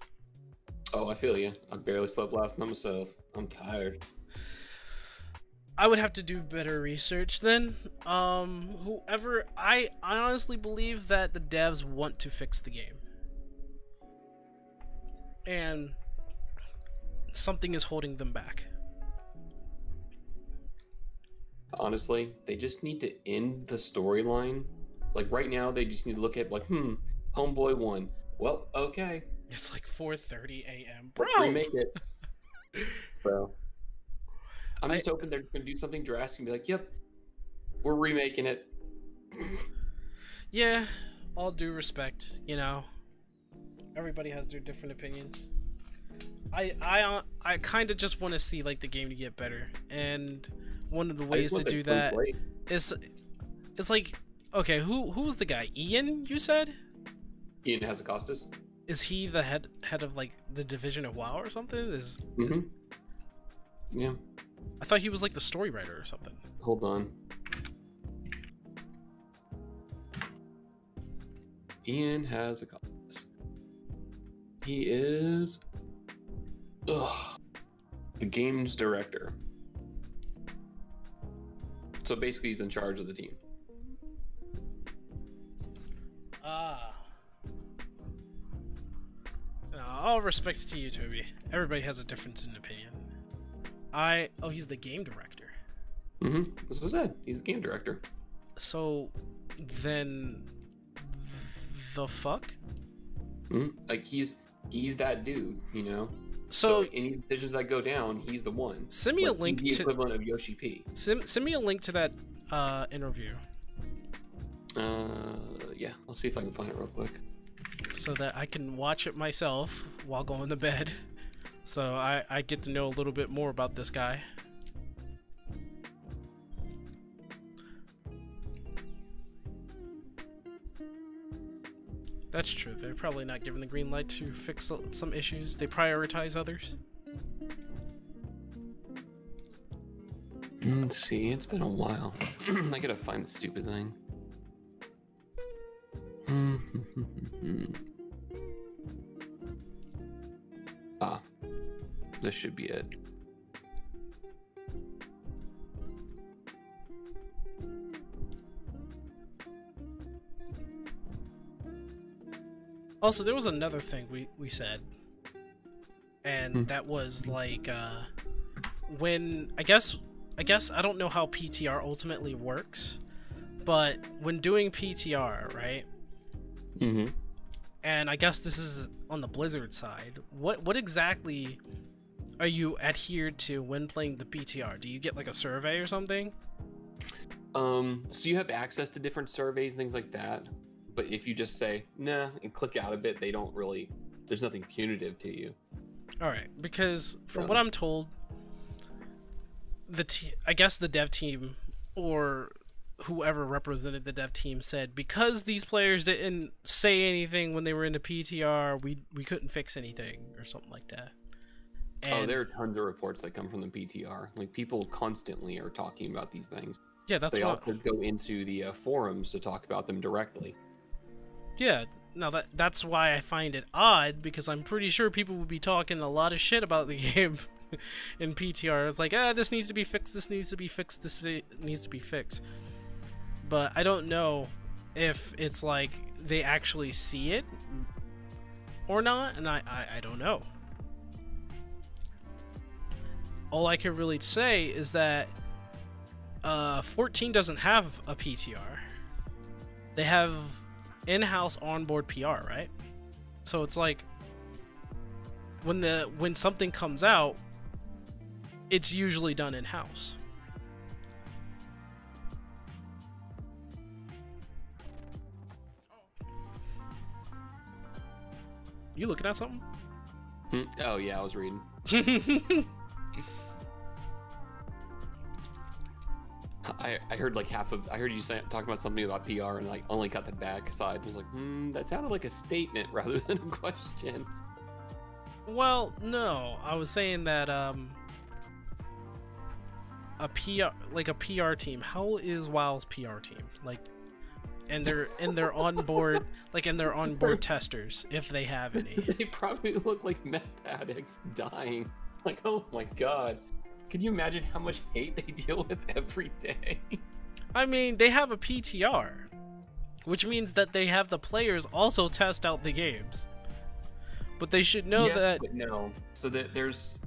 Speaker 3: Oh, I feel you. I barely slept last night myself. I'm tired.
Speaker 1: I would have to do better research then. Whoever, I honestly believe that the devs want to fix the game. And something is holding them back.
Speaker 3: Honestly, they just need to end the storyline. Like, right now, they just need to look at, like, Homeboy won. Well, okay.
Speaker 1: It's like 4:30 a.m. Bro!
Speaker 3: Remake it. So, I'm just hoping they're going to do something drastic and be like, yep, we're remaking it.
Speaker 1: Yeah, all due respect, you know. Everybody has their different opinions. I kind of just want to see, like, the game to get better. And one of the ways to do that is like, okay, who was the guy? Ian, you said?
Speaker 3: Ian Hazacostas.
Speaker 1: Is he the head of like the division of WoW or something?
Speaker 3: Yeah.
Speaker 1: I thought he was like the story writer or something.
Speaker 3: Hold on. Ian Hazacostas. He is. The games director. So basically, he's in charge of the team.
Speaker 1: All respects to you, Toby. Everybody has a difference in opinion. Oh, he's the game director.
Speaker 3: Mm-hmm. That's what I said. He's the game director.
Speaker 1: So, then, the fuck?
Speaker 3: Mm-hmm. Like he's that dude, you know.
Speaker 1: So
Speaker 3: any decisions that go down, he's the one.
Speaker 1: Send me a link
Speaker 3: the
Speaker 1: to
Speaker 3: equivalent of Yoshi P.
Speaker 1: Send me a link to that interview.
Speaker 3: Yeah, I'll see if I can find it real quick.
Speaker 1: So that I can watch it myself while going to bed. So I get to know a little bit more about this guy. That's true. They're probably not given the green light to fix some issues. They prioritize others.
Speaker 3: Let's see. It's been a while. I gotta find the stupid thing. Ah, this should be it.
Speaker 1: Also, there was another thing we said, and that was like when I guess I don't know how PTR ultimately works, but when doing PTR, right?
Speaker 3: Mm-hmm.
Speaker 1: And I guess this is on the Blizzard side. What exactly are you adhered to when playing the PTR? Do you get like a survey or something?
Speaker 3: So you have access to different surveys and things like that. But if you just say nah and click out of it, they don't really. There's nothing punitive to you.
Speaker 1: All right, because from what I'm told, I guess the dev team or whoever represented the dev team said because these players didn't say anything when they were in the PTR, we couldn't fix anything or something like that. And
Speaker 3: there are tons of reports that come from the PTR. Like people constantly are talking about these things.
Speaker 1: Yeah, that's
Speaker 3: they also go into the forums to talk about them directly.
Speaker 1: Yeah, now that's why I find it odd, because I'm pretty sure people would be talking a lot of shit about the game in PTR. It's like, this needs to be fixed, this needs to be fixed, this needs to be fixed. But I don't know if it's like they actually see it or not, and I don't know. All I can really say is that 14 doesn't have a PTR. They have in-house onboard PR, right? So it's like when something comes out, it's usually done in-house. You looking at something?
Speaker 3: Oh yeah, I was reading. I heard like I heard you talking about something about PR and like only cut the back side. I was like, that sounded like a statement rather than a question.
Speaker 1: Well, no, I was saying that a PR team. How is WoW's PR team? Like, and they're onboard, like in their onboard testers, if they have any.
Speaker 3: They probably look like meth addicts dying. Like, oh my god. Can you imagine how much hate they deal with every day?
Speaker 1: I mean, they have a PTR, which means that they have the players also test out the games. But they should know that.
Speaker 3: But no. So there's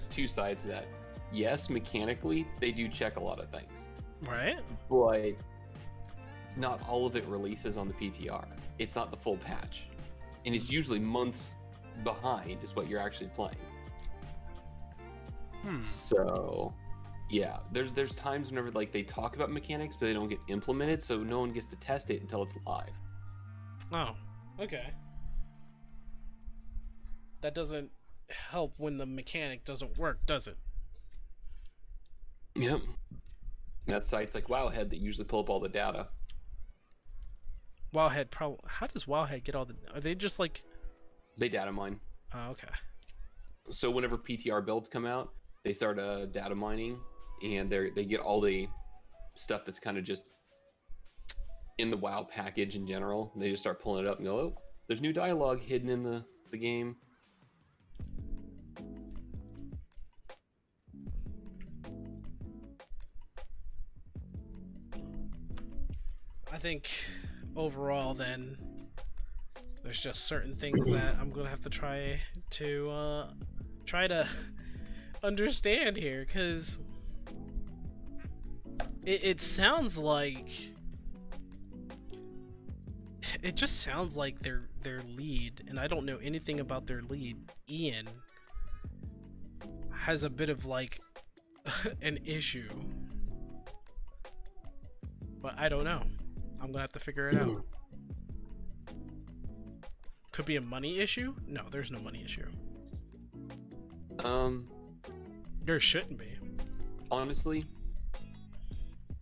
Speaker 3: two sides to that. Yes, mechanically, they do check a lot of things.
Speaker 1: Right.
Speaker 3: But not all of it releases on the PTR. It's not the full patch. And it's usually months behind is what you're actually playing. So, yeah, there's times whenever like they talk about mechanics, but they don't get implemented, so no one gets to test it until it's live.
Speaker 1: Oh, okay. That doesn't help when the mechanic doesn't work, does it?
Speaker 3: Yep. That site's like Wowhead that usually pull up all the data.
Speaker 1: Wowhead how does Wowhead get all the? Are they just like?
Speaker 3: They data mine.
Speaker 1: Oh, okay.
Speaker 3: So whenever PTR builds come out, they start data mining, and they get all the stuff that's kind of just in the WoW package in general. They just start pulling it up and go, oh, there's new dialogue hidden in the game.
Speaker 1: I think overall, then there's just certain things that I'm gonna have to try to understand here, because it sounds like it just sounds like their lead, and I don't know anything about their lead, Ian, has a bit of like an issue, but I don't know. I'm gonna have to figure it out. Could be a money issue? No, there's no money issue. There shouldn't be.
Speaker 3: Honestly,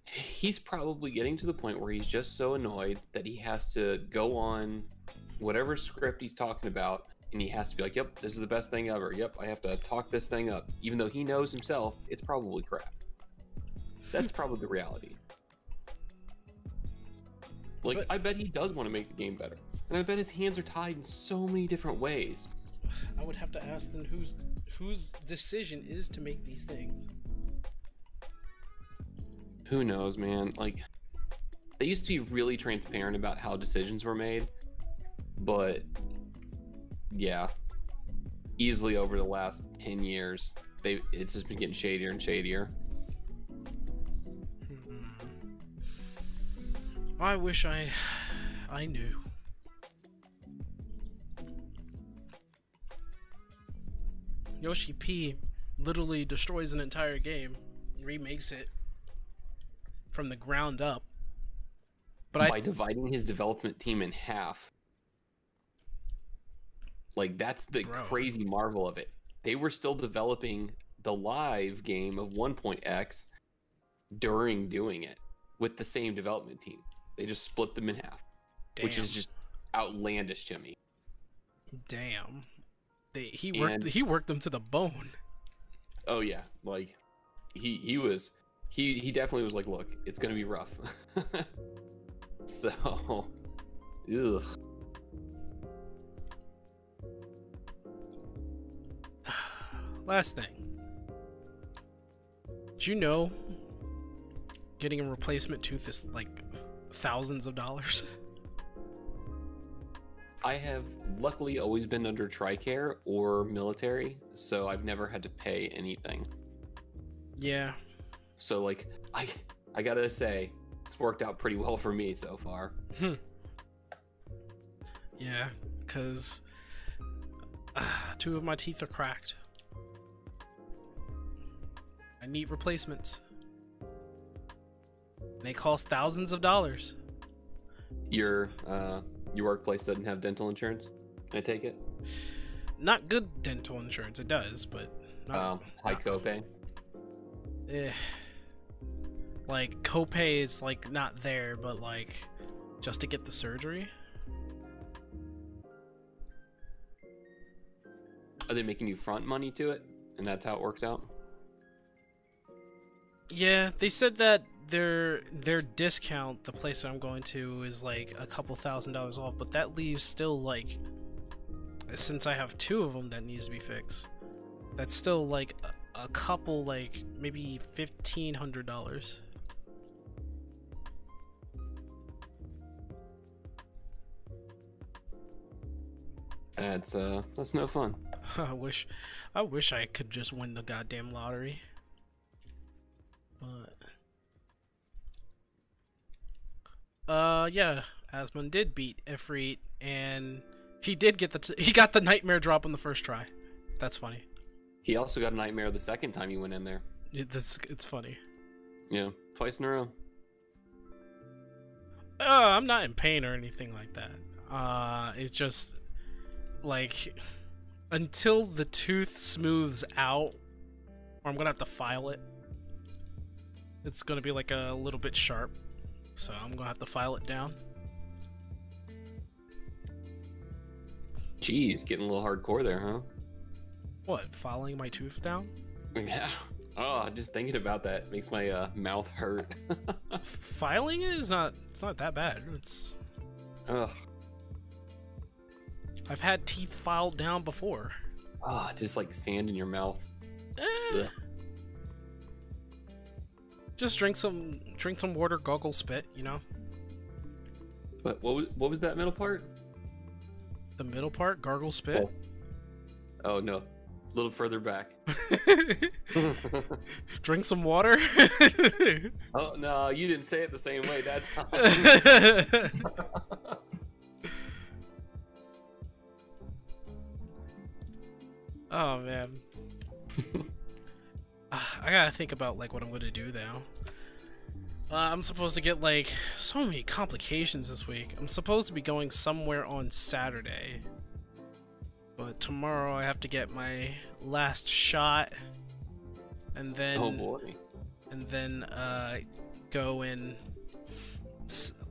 Speaker 3: he's probably getting to the point where he's just so annoyed that he has to go on whatever script he's talking about, and he has to be like, yep, this is the best thing ever. Yep, I have to talk this thing up. Even though he knows himself, it's probably crap. That's probably the reality. Like, I bet he does want to make the game better. And I bet his hands are tied in so many different ways.
Speaker 1: I would have to ask them whose decision is to make these things.
Speaker 3: Who knows, man? Like, they used to be really transparent about how decisions were made, but yeah, easily over the last 10 years, it's just been getting shadier and shadier.
Speaker 1: I wish I knew. Yoshi P literally destroys an entire game, remakes it from the ground up. But
Speaker 3: by dividing his development team in half. Like, that's the crazy marvel of it. They were still developing the live game of 1.x during doing it with the same development team. They just split them in half. Damn. Which is just outlandish to me.
Speaker 1: Damn. He worked them to the bone. Oh
Speaker 3: yeah, like he definitely was like, look, it's gonna be rough. So, ugh.
Speaker 1: Last thing. Did you know getting a replacement tooth is like thousands of dollars?
Speaker 3: I have luckily always been under TRICARE or military, so I've never had to pay anything.
Speaker 1: Yeah.
Speaker 3: So like, I gotta say, it's worked out pretty well for me so far.
Speaker 1: Yeah, because 2 of my teeth are cracked. I need replacements. They cost thousands of dollars.
Speaker 3: Your workplace doesn't have dental insurance, I take it?
Speaker 1: Not good dental insurance. It does, but not,
Speaker 3: high copay.
Speaker 1: Like, copay is like not there, but like just to get the surgery.
Speaker 3: Are they making you front money to it, and that's how it works out?
Speaker 1: Yeah, they said that their discount, the place I'm going to, is like a couple $1,000s off, but that leaves still like, since I have 2 of them that needs to be fixed, that's still like a couple, like maybe $1,500.
Speaker 3: That's no fun.
Speaker 1: I wish I could just win the goddamn lottery. But yeah, Asmund did beat Ifrit, and he did get he got the nightmare drop on the first try. That's funny.
Speaker 3: He also got a nightmare the second time you went in there.
Speaker 1: It's funny.
Speaker 3: Yeah, twice in a row.
Speaker 1: I'm not in pain or anything like that. It's just like, until the tooth smooths out, or I'm gonna have to file it. It's gonna be like a little bit sharp, so I'm gonna have to file it down.
Speaker 3: Jeez, getting a little hardcore there, huh?
Speaker 1: What, filing my tooth down?
Speaker 3: Yeah. Oh, just thinking about that makes my mouth hurt.
Speaker 1: Filing it is it's not that bad. It's.
Speaker 3: Ugh.
Speaker 1: I've had teeth filed down before.
Speaker 3: Ah, just like sand in your mouth.
Speaker 1: Just drink some water, goggle spit, you know?
Speaker 3: But what was that middle part?
Speaker 1: The middle part, gargle spit.
Speaker 3: Oh no, a little further back.
Speaker 1: Drink some water.
Speaker 3: Oh no, you didn't say it the same way. That's not.
Speaker 1: Oh man. I gotta think about like what I'm gonna do now. I'm supposed to get like so many complications this week. I'm supposed to be going somewhere on Saturday, but tomorrow I have to get my last shot, and then
Speaker 3: Oh boy.
Speaker 1: and then go and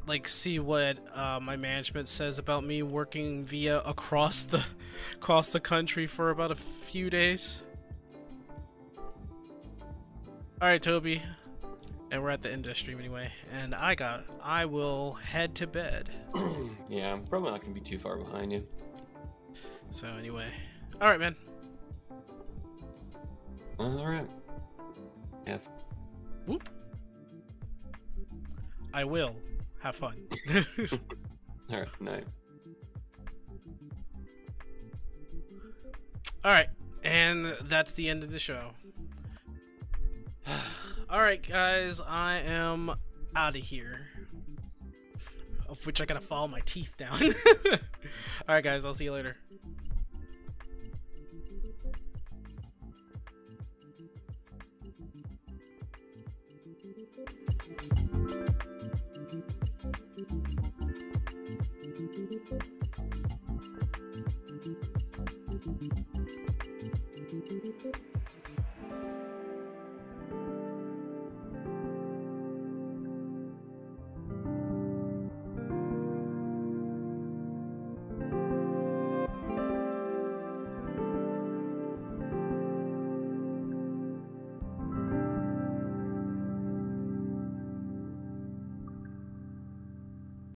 Speaker 1: like see what my management says about me working via across the country for about a few days. All right, Toby, and we're at the end of the stream anyway, and I will head to bed.
Speaker 3: Yeah, I'm probably not gonna be too far behind you.
Speaker 1: So anyway, all right, man.
Speaker 3: All right. Yeah.
Speaker 1: Whoop. I will have fun.
Speaker 3: All right. Night.
Speaker 1: All right, and that's the end of the show. All right, guys, I am out of here. Of which I gotta follow my teeth down. All right, guys, I'll see you later.